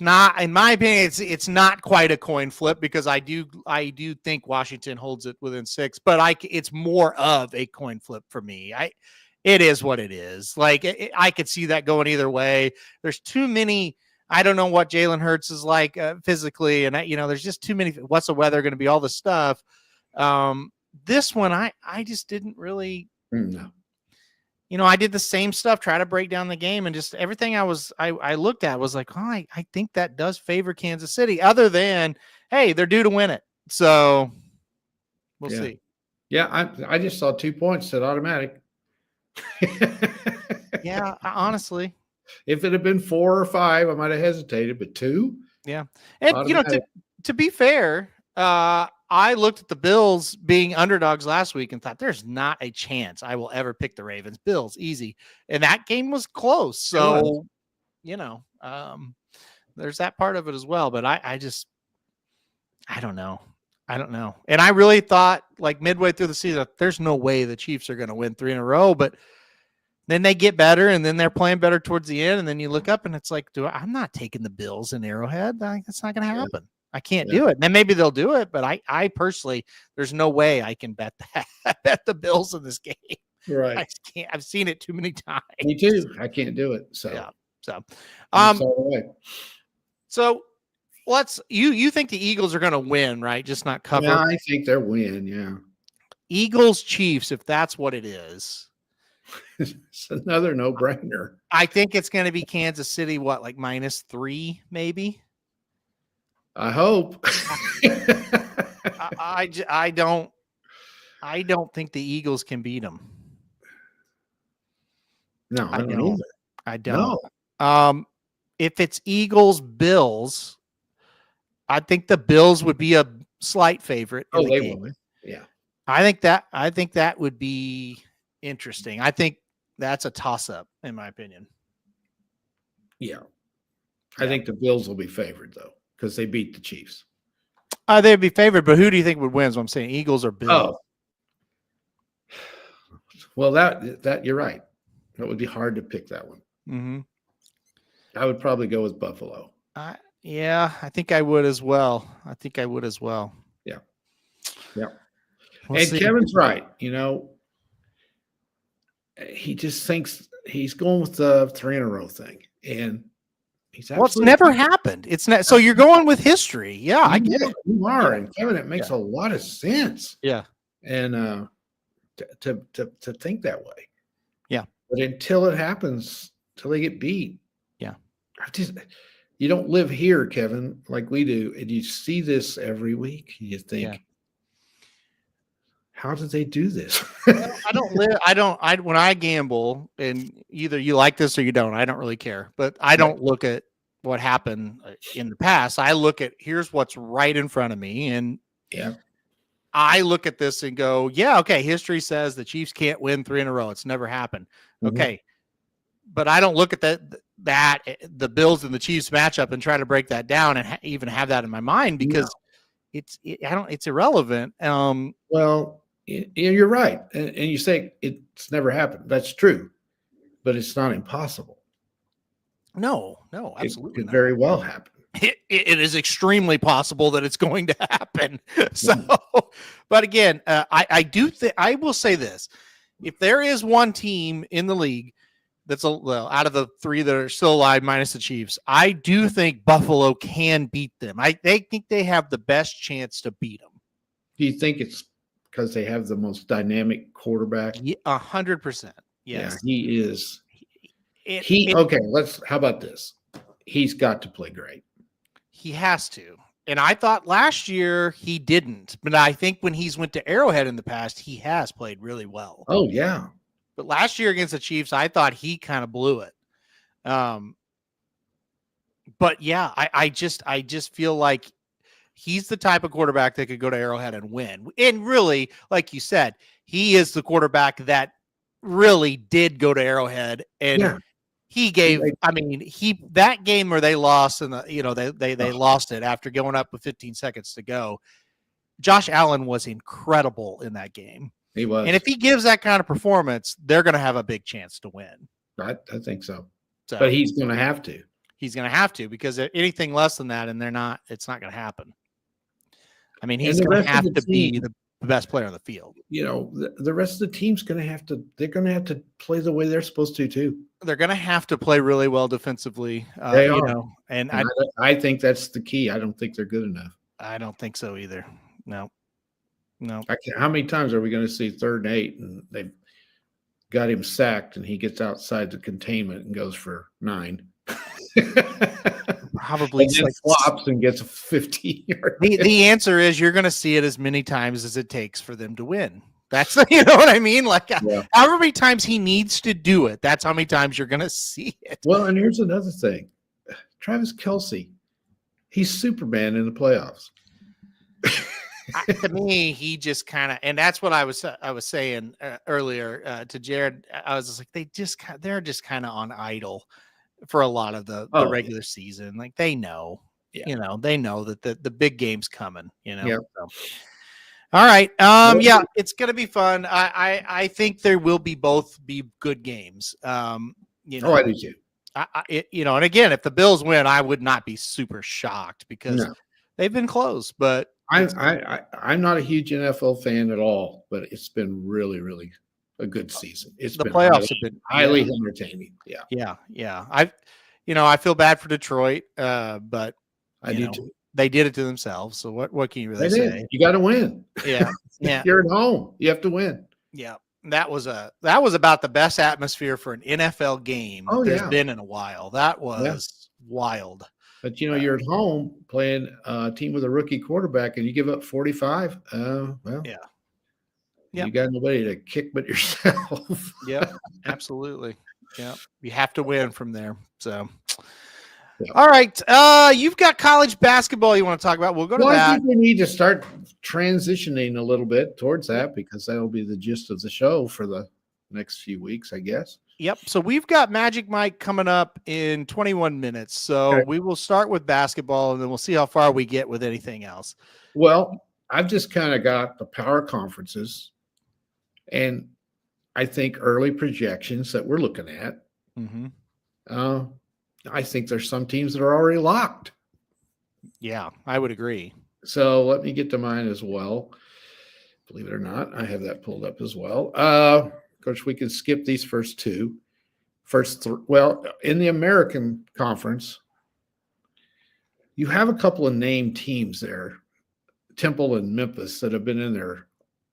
not, in my opinion, it's not quite a coin flip, because I do think Washington holds it within 6, but it's more of a coin flip for me. It is what it is. Like I could see that going either way. There's too many. I don't know what Jalen Hurts is like physically, and there's just too many. What's the weather going to be? All the stuff. This one, I just didn't really. No. I did the same stuff, try to break down the game, and just everything I looked at was like, I think that does favor Kansas City, other than, hey, they're due to win it. So we'll see. Yeah, I just saw 2 points at automatic. Yeah, honestly. If it had been 4 or 5, I might have hesitated, but 2? Yeah. And, to be fair, I looked at the Bills being underdogs last week and thought there's not a chance I will ever pick the Ravens. Bills, easy. And that game was close. So, there's that part of it as well. But I don't know. And I really thought, like, midway through the season, there's no way the Chiefs are going to win 3 in a row. But then they get better, and then they're playing better towards the end. And then you look up and it's like, I'm not taking the Bills in Arrowhead. That's not going to happen. I can't do it. And then maybe they'll do it, but I personally, there's no way I can bet that. I bet the Bills in this game. Right. I can't. I've seen it too many times. Me too. I can't do it. So yeah. So you think the Eagles are going to win, right? Just not cover. Yeah, I think they'll win. Yeah. Eagles Chiefs, if that's what it is. It's another no-brainer. I think it's going to be Kansas City. What, like -3, maybe? I hope. I don't think the Eagles can beat them. No, I don't either. I don't. No. If it's Eagles Bills, I think the Bills would be a slight favorite. Oh, they will. Yeah. I think that would be interesting. I think that's a toss-up, in my opinion. Yeah. I think the Bills will be favored, though, because they beat the Chiefs. They'd be favored, but who do you think would win? Is what I'm saying, Eagles or Bills? Oh. Well, that you're right. It would be hard to pick that one. Mm-hmm. I would probably go with Buffalo. Yeah, I think I would as well. Yeah. Yeah. We'll see. Kevin's right. He just thinks he's going with the 3 in a row thing. And it's never happened. It's not. So you're going with history. Yeah, I get it. You are. And Kevin, it makes a lot of sense. Yeah. And to think that way. Yeah. But until it happens, until they get beat. Yeah. You don't live here, Kevin, like we do. And you see this every week. You think, how did they do this? Well, when I gamble, and either you like this or you don't, I don't really care, but I don't look at what happened in the past. I look at here's what's right in front of me. And I look at this and go, yeah, okay. History says the Chiefs can't win 3 in a row. It's never happened. Okay. But I don't look at the Bills and the Chiefs matchup and try to break that down and even have that in my mind, because it's irrelevant. Well, you're right. And you say it's never happened. That's true, but it's not impossible. No, absolutely. It could very well happen. It is extremely possible that it's going to happen. So, but again, I will say this: if there is one team in the league that's out of the 3 that are still alive, minus the Chiefs, I do think Buffalo can beat them. They think they have the best chance to beat them. Do you think it's because they have the most dynamic quarterback? 100%. Yes, he is. How about this? He's got to play great. He has to. And I thought last year he didn't, but I think when he's went to Arrowhead in the past, he has played really well. Oh yeah. But last year against the Chiefs, I thought he kind of blew it. But yeah, I just feel like he's the type of quarterback that could go to Arrowhead and win. And really, like you said, he is the quarterback that really did go to Arrowhead, and he gave. I mean, that game where they lost, and they lost it after going up with 15 seconds to go. Josh Allen was incredible in that game. He was. And if he gives that kind of performance, they're going to have a big chance to win. I think so. But he's going to have to. He's going to have to, because anything less than that, and it's not going to happen. I mean, he's going to have to be the best player on the field. The rest of the team's going to have to. They're going to have to play the way they're supposed to too. They're going to have to play really well defensively. They are. And I think that's the key. I don't think they're good enough. I don't think so either. No. How many times are we going to see 3rd and 8 and they've got him sacked and he gets outside the containment and goes for 9? Probably flops and gets a 15-yard. The answer is you're going to see it as many times as it takes for them to win. That's you know what I mean? Like however many times he needs to do it, that's how many times you're going to see it. Well, and here's another thing. Travis Kelce, he's Superman in the playoffs. To me, he just kind of, and that's what I was saying earlier to Jared. I was just like, they're just kind of on idle for a lot of the regular season. Like they know, they know that the big game's coming. So. All right, it's gonna be fun. I think there will be both be good games. I do too. And again, if the Bills win, I would not be super shocked because they've been close, but. I'm not a huge NFL fan at all, but it's been really, really a good season. The playoffs have been highly entertaining. Yeah. I feel bad for Detroit, but I do too. They did it to themselves. So what can you really say? You got to win. Yeah. You're at home. You have to win. Yeah. That was about the best atmosphere for an NFL game there's been in a while. That was wild. But you're at home playing a team with a rookie quarterback, and you give up 45. You got nobody to kick but yourself. Yeah, absolutely. Yeah, you have to win from there. So, all right, you've got college basketball you want to talk about. We'll go to that. I think we need to start transitioning a little bit towards that because that'll be the gist of the show for the next few weeks, I guess. Yep. So we've got Magic Mike coming up in 21 minutes. So we will start with basketball and then we'll see how far we get with anything else. Well, I've just kind of got the power conferences and I think early projections that we're looking at. Mm-hmm. I think there's some teams that are already locked. Yeah, I would agree. So let me get to mine as well. Believe it or not, I have that pulled up as well. Of course, we can skip these first two. In the American Conference, you have a couple of named teams there, Temple and Memphis, that have been in there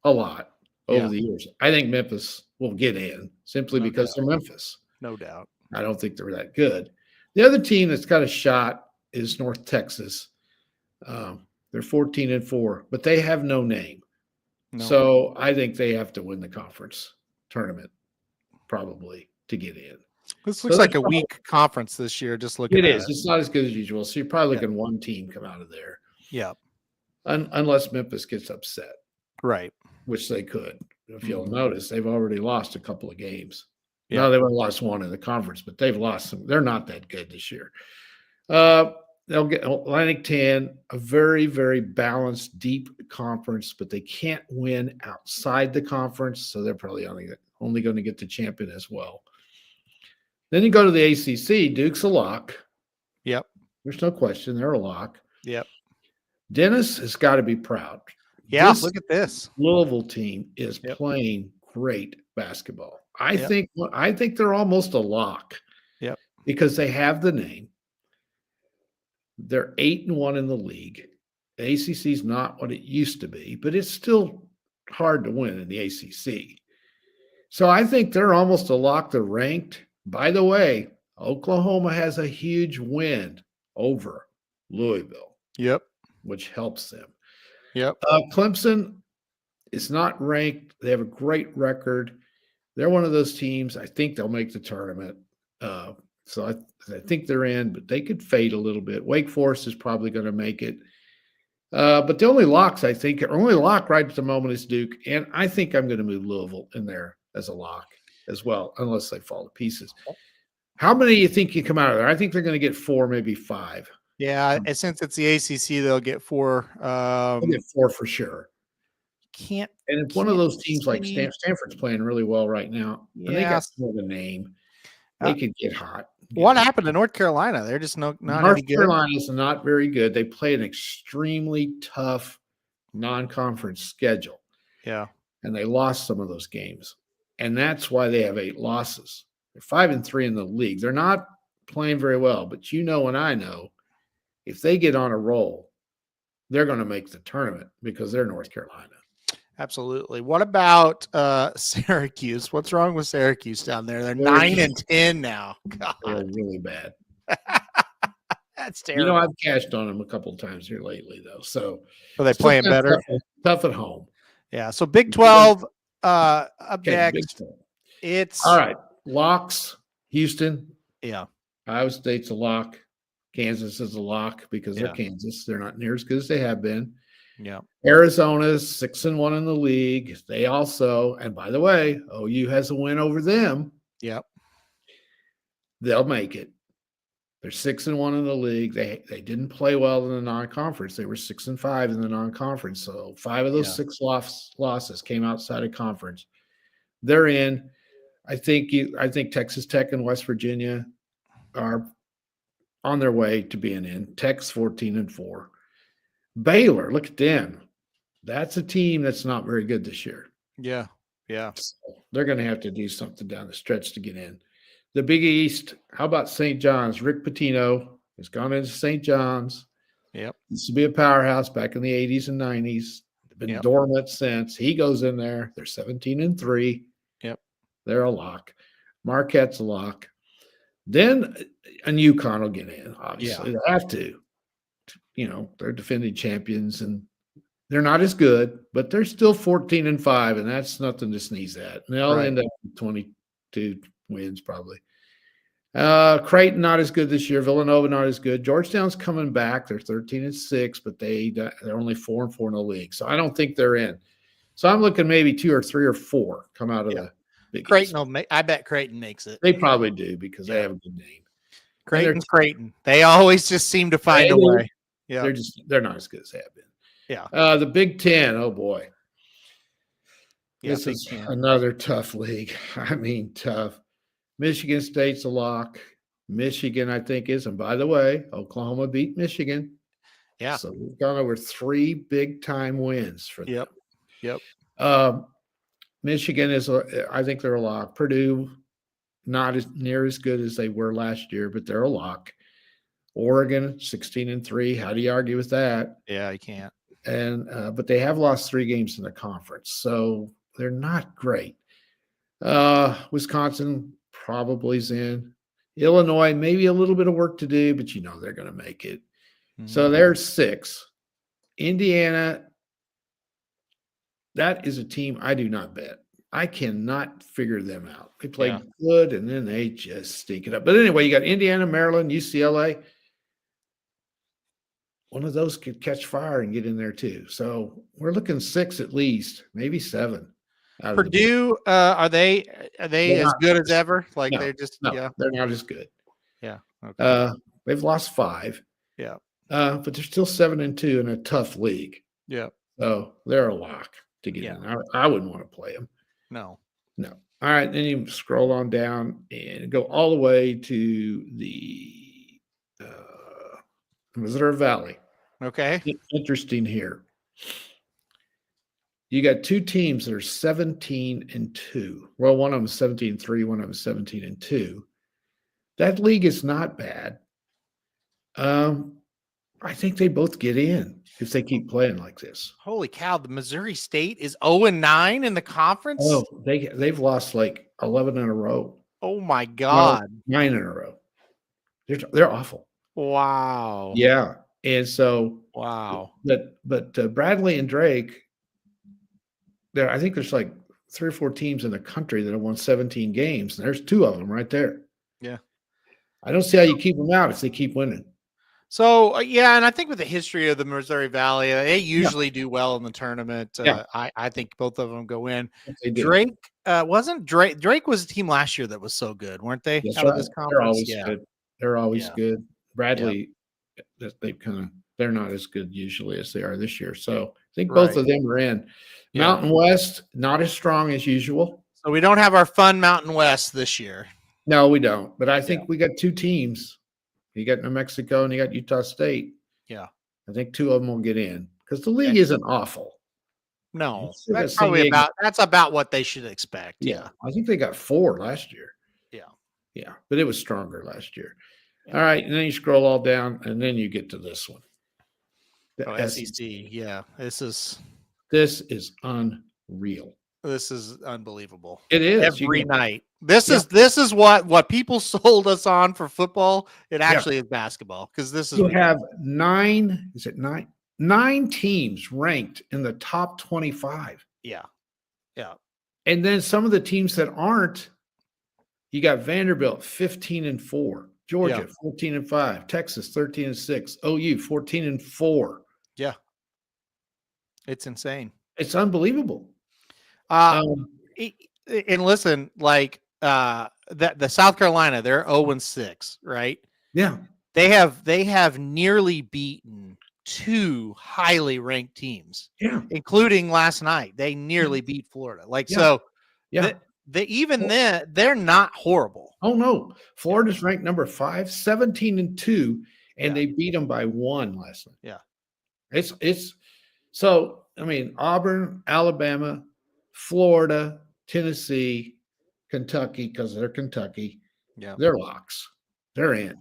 a lot over the years. I think Memphis will get in simply because they're Memphis. No doubt. I don't think they're that good. The other team that's got a shot is North Texas. They're 14-4, but they have no name. No. So I think they have to win the conference tournament probably to get in. This looks like a weak conference this year. Just looking It at is. it. It's not as good as usual. So you're probably looking one team come out of there. Yeah. Unless Memphis gets upset. Right. Which they could. If you'll notice, they've already lost a couple of games. Yeah. No, they've only lost one in the conference, but they've lost some. They're not that good this year. They'll get Atlantic 10, a very, very balanced, deep conference, but they can't win outside the conference, so they're probably only going to get the champion as well. Then you go to the ACC. Duke's a lock. Yep. There's no question. They're a lock. Yep. Dennis has got to be proud. Yeah, look at this. Louisville team is playing great basketball. I think they're almost a lock. Yep. Because they have the name. They're 8-1 in the league. The ACC is not what it used to be, but it's still hard to win in the ACC. So I think they're almost a lock. They're ranked. By the way, Oklahoma has a huge win over Louisville. Yep. Which helps them. Yep. Clemson is not ranked. They have a great record. They're one of those teams. I think they'll make the tournament. So I think they're in, but they could fade a little bit. Wake Forest is probably going to make it. But the only locks, I think, only lock right at the moment is Duke. And I think I'm going to move Louisville in there as a lock as well, unless they fall to pieces. How many do you think you come out of there? I think they're going to get 4, maybe 5. Yeah, and since it's the ACC, they'll get 4. They'll get 4 for sure. And it's one of those teams like Stanford's playing really well right now. Yeah. And they got more of a name. They could get hot. What happened to North Carolina? They're just not North Carolina's not very good. They play an extremely tough non-conference schedule. Yeah. And they lost some of those games. And that's why they have 8 losses. They're 5-3 in the league. They're not playing very well, but you know and I know if they get on a roll, they're going to make the tournament because they're North Carolina. Absolutely. What about Syracuse? What's wrong with Syracuse down there? They're 9-10 now. God. They're really bad. That's terrible. You know, I've cashed on them a couple of times here lately, though. So are they playing better? Tough at home. Yeah. So Big 12 up next. Big 12. It's all right. Locks. Houston. Yeah. Iowa State's a lock. Kansas is a lock because they're Kansas. They're not near as good as they have been. Yeah. Arizona's 6-1 in the league. They also, and by the way, OU has a win over them. Yep. They'll make it. They're 6-1 in the league. They didn't play well in the non-conference. They were 6-5 in the non-conference. So 5 of those 6 losses came outside of conference. They're in. I think Texas Tech and West Virginia are on their way to being in. Tech's 14-4. Baylor, look at them. That's a team that's not very good this year. Yeah. Yeah. So they're going to have to do something down the stretch to get in. The Big East, how about St. John's? Rick Pitino has gone into St. John's. Yep. Used to be a powerhouse back in the 80s and 90s. They've been dormant since. He goes in there. They're 17-3. Yep. They're a lock. Marquette's a lock. Then and UConn will get in, obviously. They have to. You know, they're defending champions and they're not as good, but they're still 14-5, and that's nothing to sneeze at. And they'll end up with 22 wins probably. Creighton not as good this year. Villanova not as good. Georgetown's coming back. They're 13-6, but they're only 4-4 in the league. So I don't think they're in. So I'm looking maybe 2 or 3 or 4 come out of the Big Creighton East. will make. I bet Creighton makes it. They probably do because they have a good name. Creighton. They always just seem to find a way. Yeah, they're not as good as they have been. Yeah. The Big Ten. Oh boy, this Big is 10. another tough league. I mean, tough. Michigan State's a lock. Michigan, I think, is. And by the way, Oklahoma beat Michigan. Yeah. So we've gone over 3 big time wins for them. Yep. Michigan is. I think they're a lock. Purdue, not as near as good as they were last year, but they're a lock. Oregon 16-3. How do you argue with that? Yeah, you can't. And but they have lost 3 games in the conference, so they're not great. Wisconsin probably is in. Illinois, maybe a little bit of work to do, but you know they're going to make it. So there's 6. Indiana, that is a team I do not bet. I cannot figure them out. They play good, and then they just stink it up. But anyway, you got Indiana, Maryland, UCLA. One of those could catch fire and get in there too. So we're looking 6 at least, maybe 7. Purdue, are they as good as ever? Like no, they're just they're not as good. Yeah. Okay. They've lost 5. Yeah. But they're still 7-2 in a tough league. Yeah. So they're a lock to get in. I wouldn't want to play them. No. All right. Then you scroll on down and go all the way to the Missouri Valley. Okay. Interesting here. You got 2 teams that are 17-2. Well, one of them is 17-3, one of them is 17-2. That league is not bad. I think they both get in if they keep playing like this. Holy cow! The Missouri State is 0-9 in the conference. Oh, they've lost like 11 in a row. Oh my God! 9 in a row. They're awful. Wow. Yeah, and so wow. But Bradley and Drake, I think there's like 3 or 4 teams in the country that have won 17 games. And there's 2 of them right there. Yeah. I don't see how you keep them out if they keep winning. So, and I think with the history of the Missouri Valley, they usually do well in the tournament. I think both of them go in. Drake Drake was a team last year that was so good, weren't they? That's out right. of this conference? They're always good. Bradley, they're not as good usually as they are this year. So I think both of them are in. Mountain West, not as strong as usual. So we don't have our fun Mountain West this year. No, we don't. But I think we got 2 teams. You got New Mexico and you got Utah State. Yeah. I think 2 of them will get in because the league isn't awful. No, that's probably about what they should expect. Yeah. I think they got 4 last year. Yeah. But it was stronger last year. All right. And then you scroll all down and then you get to this one. The SEC. Yeah. This is unreal. This is unbelievable. It is every night. This is what people sold us on for football. It actually is basketball because this is. You have 9. Is it 9? 9 teams ranked in the top 25. Yeah. And then some of the teams that aren't. You got Vanderbilt 15-4, Georgia 14-5, Texas 13-6, OU 14-4. Yeah. It's insane. It's unbelievable. And listen, like the South Carolina, they're 0-6, right? Yeah. They have nearly beaten 2 highly ranked teams. Yeah. Including last night. They nearly beat Florida. They're not horrible. Oh no. Florida's ranked number 5, 17-2, and they beat them by 1 last night. Yeah. It's so I mean Auburn, Alabama, Florida, Tennessee, Kentucky, because they're Kentucky. Yeah. They're locks. They're in.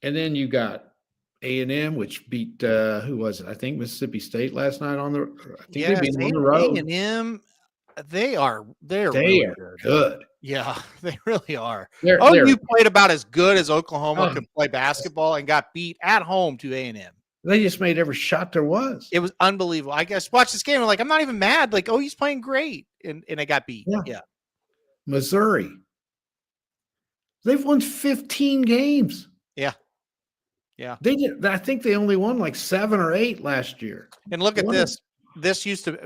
And then you got A&M, which beat who was it? I think Mississippi State last night on the they beat them on the road. A&M, they're really good. Yeah, they really are. You played about as good as Oklahoma could play basketball and got beat at home to A&M. They just made every shot there was. It was unbelievable. I guess watch this game. I'm like, I'm not even mad. Like, he's playing great. And I got beat. Yeah. Missouri. They've won 15 games. Yeah. They did. I think they only won like 7 or 8 last year. And look at this.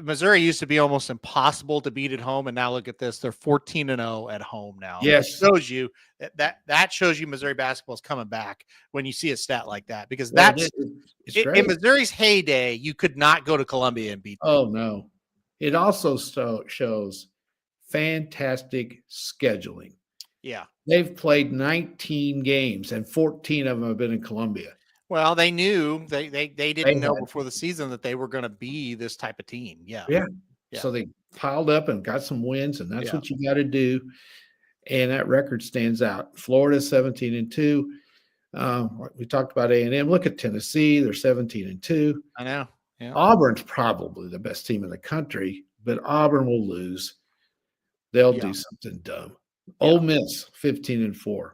Missouri used to be almost impossible to beat at home, and now look at this. They're 14-0 at home now. Yes. It shows you that shows you Missouri basketball is coming back when you see a stat like that, because in Missouri's heyday, you could not go to Columbia and beat them. Oh no. It also shows fantastic scheduling. Yeah. They've played 19 games and 14 of them have been in Columbia. Well, they knew they didn't know before the season that they were going to be this type of team. Yeah. So they piled up and got some wins, and that's what you got to do. And that record stands out. Florida 17-2. We talked about A&M. Look at Tennessee; they're 17-2. I know. Yeah. Auburn's probably the best team in the country, but Auburn will lose. They'll do something dumb. Ole Miss 15-4.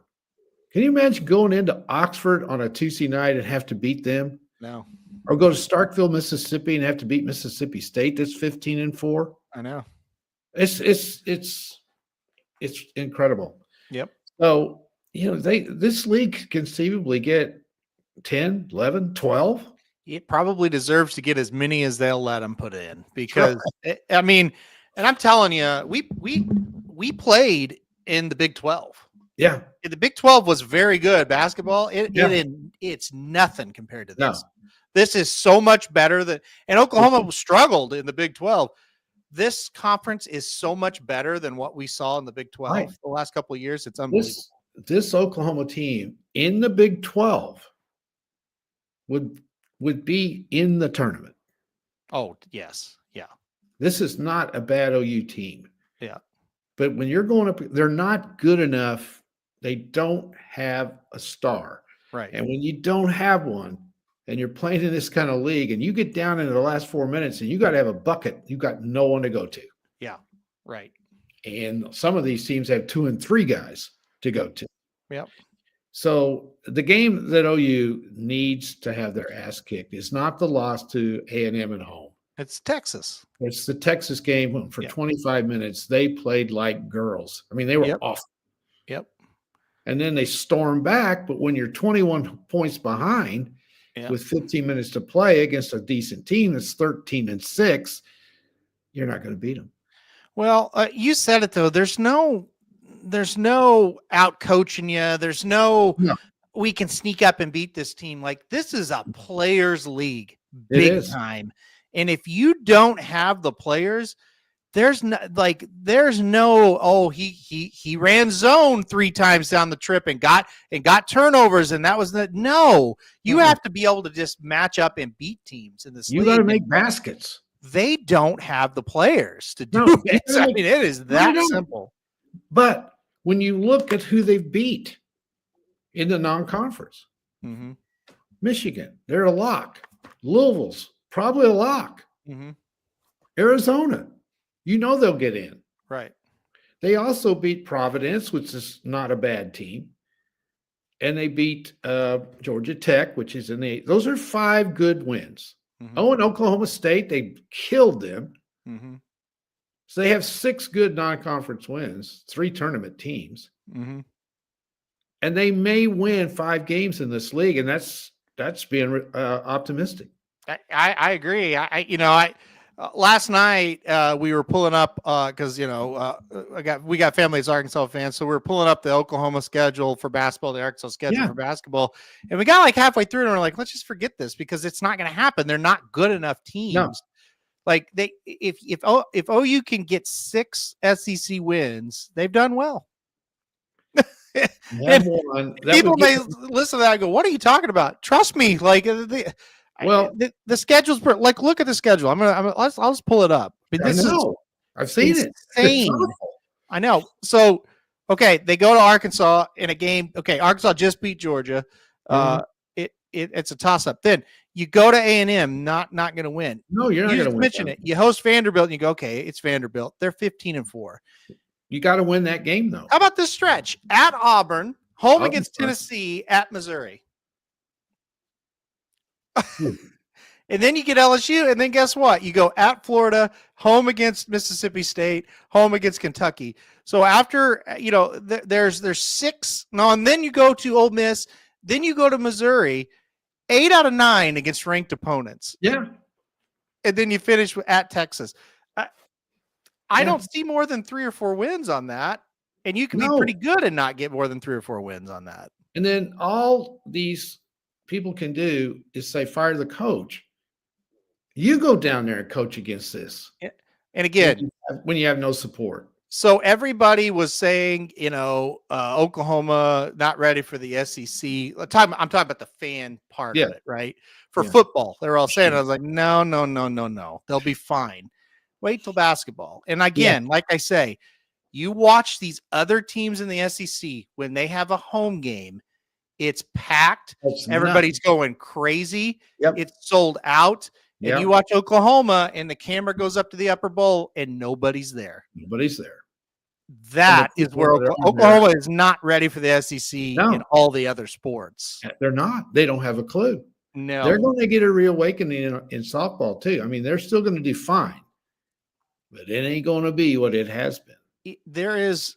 Can you imagine going into Oxford on a Tuesday night and have to beat them? No. Or go to Starkville, Mississippi and have to beat Mississippi State that's 15-4? I know. It's incredible. Yep. So, this league could conceivably get 10, 11, 12. It probably deserves to get as many as they'll let them put in because I mean, and I'm telling you, we played in the Big 12. Yeah. The Big 12 was very good basketball. It's nothing compared to this. No. This is so much better than, and Oklahoma struggled in the Big 12. This conference is so much better than what we saw in the Big 12 Right. the last couple of years. It's unbelievable. This Oklahoma team in the Big 12 would be in the tournament. Oh, yes. Yeah. This is not a bad OU team. Yeah. But when you're going up, they're not good enough. They don't have a star. Right. And when you don't have one and you're playing in this kind of league and you get down into the last 4 minutes and you got to have a bucket, you got no one to go to. Yeah. Right. And some of these teams have 2 and 3 guys to go to. Yep. So the game that OU needs to have their ass kicked is not the loss to A&M at home. It's Texas. It's the Texas game when for 25 minutes they played like girls. I mean, they were awful. Yep. And then they stormed back, but when you're 21 points behind with 15 minutes to play against a decent team that's 13-6, you're not going to beat them. Well, you said it though. There's no out coaching you. There's no we can sneak up and beat this team. Like this is a players league, big time. And if you don't have the players, there's no he ran zone 3 times down the trip and got turnovers and that was you have to be able to just match up and beat teams in this league. You got to make baskets. They don't have the players to do it. I mean, it is that simple. But when you look at who they've beat in the non-conference, Michigan, they're a lock. Louisville's probably a lock. Arizona, they'll get in. Right. They also beat Providence, which is not a bad team. And they beat Georgia Tech, which is in the 8th. Those are 5 good wins. Oh, and Oklahoma State, they killed them. So they have 6 good non-conference wins, 3 tournament teams. And they may win 5 games in this league, and that's being optimistic. I agree. Last night we were pulling up because we got family as Arkansas fans, so we were pulling up the Oklahoma schedule for basketball, the Arkansas schedule for basketball, and we got like halfway through and we're like, let's just forget this because it's not going to happen. They're not good enough teams. No. Like if OU can get 6 SEC wins, they've done well. People may listen to that and go, "What are you talking about?" Trust me, like the schedule's like, look at the schedule. I'll just pull it up. I've seen it. Insane. I know. So, okay, they go to Arkansas in a game. Okay, Arkansas just beat Georgia. It's a toss-up. Then you go to A&M, not going to win. No, you're not going to win. Mention it. You host Vanderbilt, and you go, okay, it's Vanderbilt. They're 15-4. You got to win that game, though. How about this stretch? At Auburn, home against Tennessee, at Missouri. And then you get LSU, and then guess what? You go at Florida, home against Mississippi State, home against Kentucky. So after, there's 6. No, and then you go to Ole Miss, then you go to Missouri, 8 out of 9 against ranked opponents. Yeah. And then you finish at Texas. I don't see more than 3 or 4 wins on that. And you can be pretty good and not get more than 3 or 4 wins on that. And then all these people can do is say, fire the coach. You go down there and coach against this. And again, when you have no support. So everybody was saying, Oklahoma not ready for the SEC. I'm talking about the fan part of it, right? For football, they were all saying, I was like, no. They'll be fine. Wait till basketball. And again, like I say, you watch these other teams in the SEC when they have a home game, it's packed. Everybody's going crazy. It's sold out. And you watch Oklahoma and the camera goes up to the upper bowl and nobody's there. That is where Oklahoma is not ready for the SEC in all the other sports. They're not. They don't have a clue. No. They're going to get a reawakening in softball too. I mean, they're still going to do fine. but it ain't going to be what it has been. There is.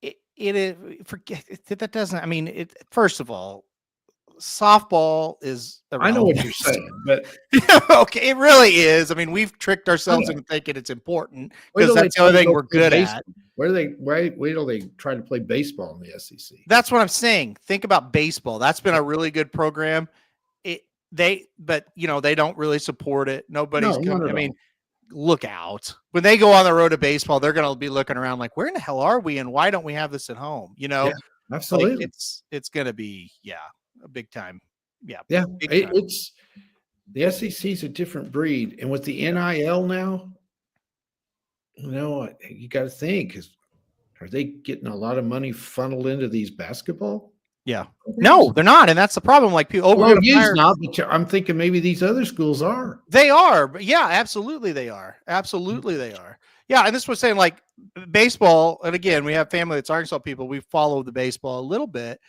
It is forget that doesn't. I mean, first of all, softball is I know what you're saying, but okay, it really is. I mean, we've tricked ourselves into thinking it's important because that's the only thing we're good at. Wait till they try to play baseball in the SEC. That's what I'm saying. Think about baseball. That's been a really good program. But they don't really support it. Nobody's coming. I mean, look out. When they go on the road to baseball, they're going to be looking around like, where in the hell are we? And why don't we have this at home? Yeah, absolutely. Like it's going to be, a big time. Yeah. Yeah. It's the SEC is a different breed. And with the NIL now, you got to think, are they getting a lot of money funneled into these basketball? Yeah. No, they're not. And that's the problem. Like people, not, but I'm thinking maybe these other schools are. They are. But yeah, absolutely they are. Absolutely they are. Yeah. And this was saying like baseball. And again, we have family that's Arkansas people. We follow the baseball a little bit.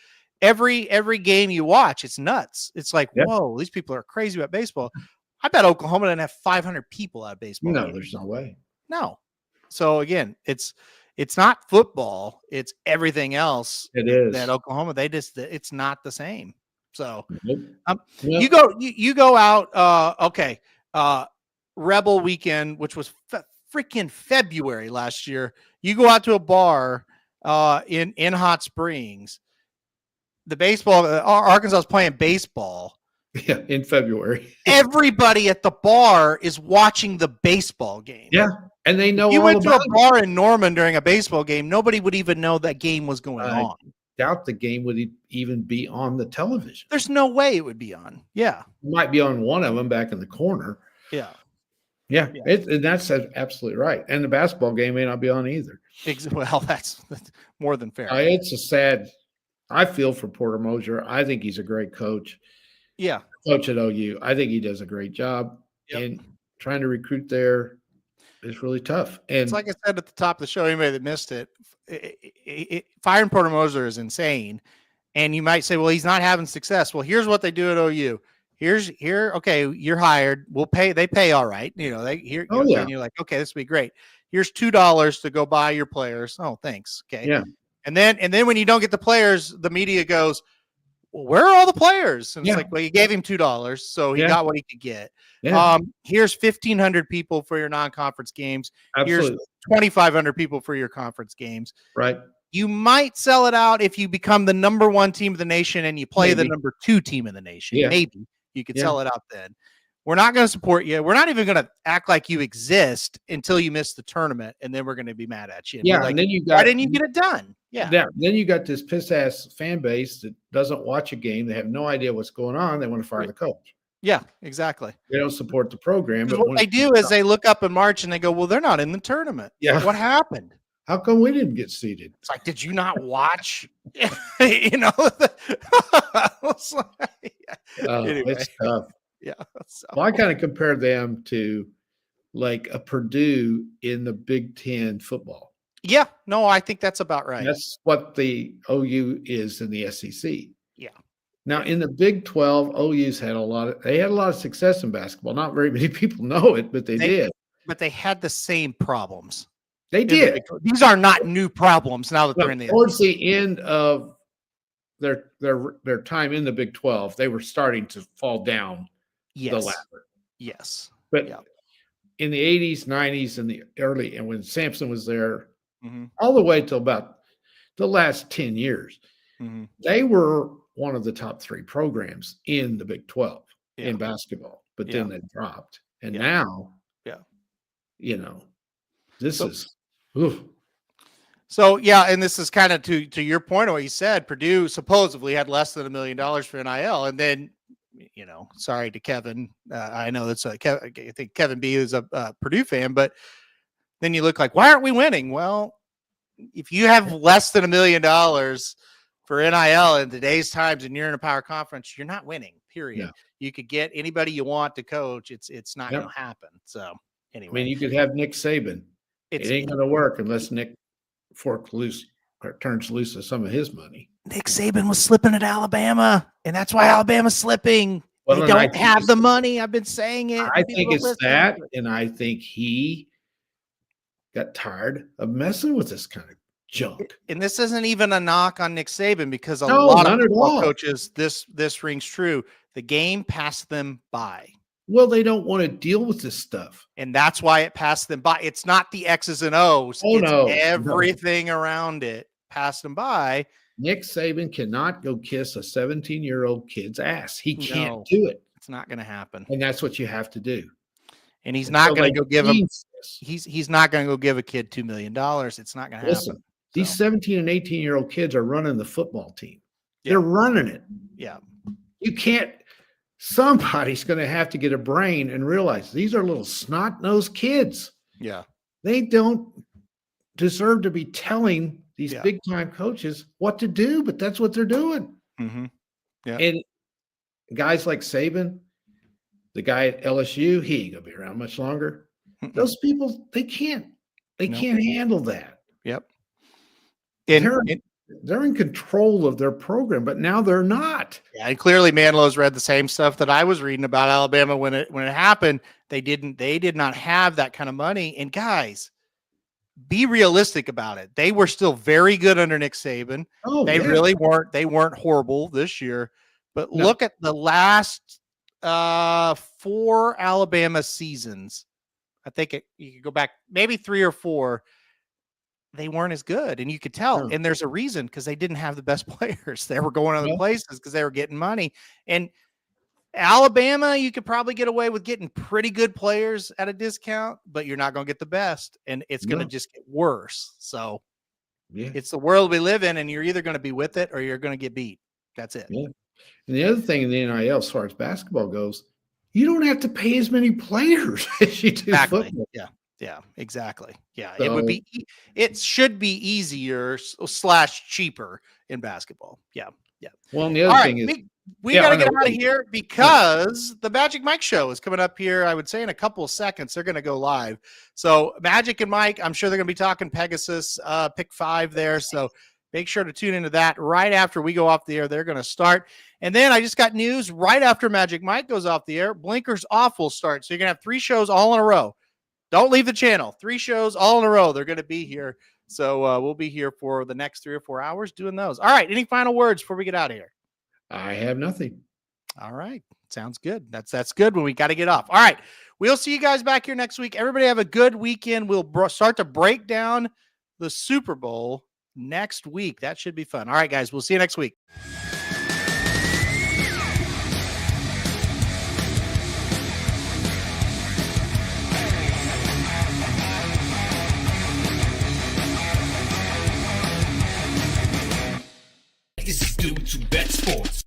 Every game you watch, it's nuts. It's like, whoa, these people are crazy about baseball. I bet Oklahoma didn't have 500 people at baseball. No, there's no way. No. So again, it's not football. It's everything else. It is that Oklahoma. It's not the same. So Yep. you go out. Okay. Rebel weekend, which was freaking February last year. You go out to a bar in Hot Springs. The baseball, Arkansas is playing baseball. Yeah, in February. Everybody at the bar is watching the baseball game. Yeah, and they know. You went to a bar in Norman during a baseball game. Nobody would even know that game was going on. Doubt the game would even be on the television. There's no way it would be on. Yeah, it might be on one of them back in the corner. Yeah. And that's absolutely right. And the basketball game may not be on either. Well, that's more than fair. It's a sad. I feel for Porter Moser. I think he's a great coach. Yeah. Coach at OU. I think he does a great job. Yep. And trying to recruit there is really tough. And it's like I said at the top of the show, anybody that missed it, firing Porter Moser is insane. And you might say, well, he's not having success. Well, here's what they do at OU. Okay, you're hired. We'll pay. They pay all right. And you're like, okay, this will be great. Here's $2 to go buy your players. Oh, thanks. Okay. Yeah. And then when you don't get the players, the media goes, well, where are all the players? And it's like, well, you gave him $2, so he got what he could get. Yeah. Here's 1,500 people for your non-conference games. Absolutely. Here's 2,500 people for your conference games. Right. You might sell it out if you become the number 1 team of the nation and you play the number 2 team in the nation. Yeah. Maybe you could sell it out then. We're not going to support you. We're not even going to act like you exist until you miss the tournament, and then we're going to be mad at you. Yeah, like, and then why didn't you get it done? Yeah. Then you got this piss ass fan base that doesn't watch a game. They have no idea what's going on. They want to fire the coach. Yeah, exactly. They don't support the program. But what they do is they look up in March and they go, well, they're not in the tournament. Yeah. What happened? How come we didn't get seated? It's like, did you not watch? Anyway. It's tough. Yeah. So. Well, I kind of compare them to like a Purdue in the Big Ten football. Yeah. No, I think that's about right. That's what the OU is in the SEC. Yeah. Now in the Big 12, OU's had a lot of success in basketball. Not very many people know it, but they did. But they had the same problems. They did. These are not new problems now that they're in the towards the end of their time in the Big 12, they were starting to fall down the ladder. Yes. But in the 80s, 90s, and when Sampson was there, all the way till about the last 10 years, they were one of the top 3 programs in the Big 12 in basketball. But then they dropped. And now, this is oof. So, and this is kind of to your point of what you said. Purdue supposedly had less than $1 million for NIL. And then, sorry to Kevin. I know that's I think Kevin B is a Purdue fan, but then you look like, why aren't we winning? Well, if you have less than $1 million for NIL in today's times and you're in a power conference, you're not winning, period. Yeah. You could get anybody you want to coach. It's not going to happen. So anyway. I mean, you could have Nick Saban. It ain't going to work unless Nick forks loose or turns loose of some of his money. Nick Saban was slipping at Alabama, and that's why Alabama's slipping. They don't have the money. I've been saying it. I think it's that, and I think he got tired of messing with this kind of junk. And this isn't even a knock on Nick Saban, because a No, lot none of at football all. coaches, this rings true. The game passed them by. Well, they don't want to deal with this stuff. And that's why it passed them by. It's not the X's and O's. Oh, it's no. everything around it passed them by. Nick Saban cannot go kiss a 17-year-old kid's ass. He can't No. do it. It's not going to happen. And that's what you have to do. And he's not Until going they to go give him. change this. He's not going to go give a kid $2 million. It's not going to Listen, happen. these 17 and 18-year-old kids are running the football team. Yeah. They're running it. Yeah. You can't. Somebody's going to have to get a brain and realize these are little snot-nosed kids. Yeah. They don't deserve to be telling these big-time coaches what to do, but that's what they're doing. Mm-hmm. Yeah. And guys like Saban, the guy at LSU, he ain't gonna be around much longer. Mm-mm. Those people, they can't handle that. Yep. They're in control of their program, but now they're not. Yeah, and clearly Manilou's read the same stuff that I was reading about Alabama when it happened. They did not have that kind of money. And guys, be realistic about it. They were still very good under Nick Saban. Oh, they really weren't. They weren't horrible this year. But look at the last 4 Alabama seasons. I think you could go back maybe 3 or 4. They weren't as good, and you could tell. And there's a reason, because they didn't have the best players. They were going other places because they were getting money. And Alabama, you could probably get away with getting pretty good players at a discount, but you're not going to get the best, and it's going to just get worse. So it's the world we live in, and you're either going to be with it or you're going to get beat. That's it. Yeah. And the other thing in the NIL, as far as basketball goes, you don't have to pay as many players as you do football. Yeah, exactly. Yeah, so, it should be easier / cheaper in basketball. Yeah. Well, and the other thing is, we got to get out of here because the Magic Mike show is coming up here. I would say in a couple of seconds, they're going to go live. So Magic and Mike, I'm sure they're going to be talking Pegasus pick 5 there. So make sure to tune into that right after we go off the air. They're going to start. And then I just got news right after Magic Mike goes off the air. Blinkers Off will start. So you're going to have 3 shows all in a row. Don't leave the channel. 3 shows all in a row. They're going to be here. So we'll be here for the next 3 or 4 hours doing those. All right. Any final words before we get out of here? I have nothing. All right. Sounds good. That's good when we got to get off. All right. We'll see you guys back here next week. Everybody have a good weekend. We'll start to break down the Super Bowl next week. That should be fun. All right, guys. We'll see you next week. This is Dude to Bet Sports.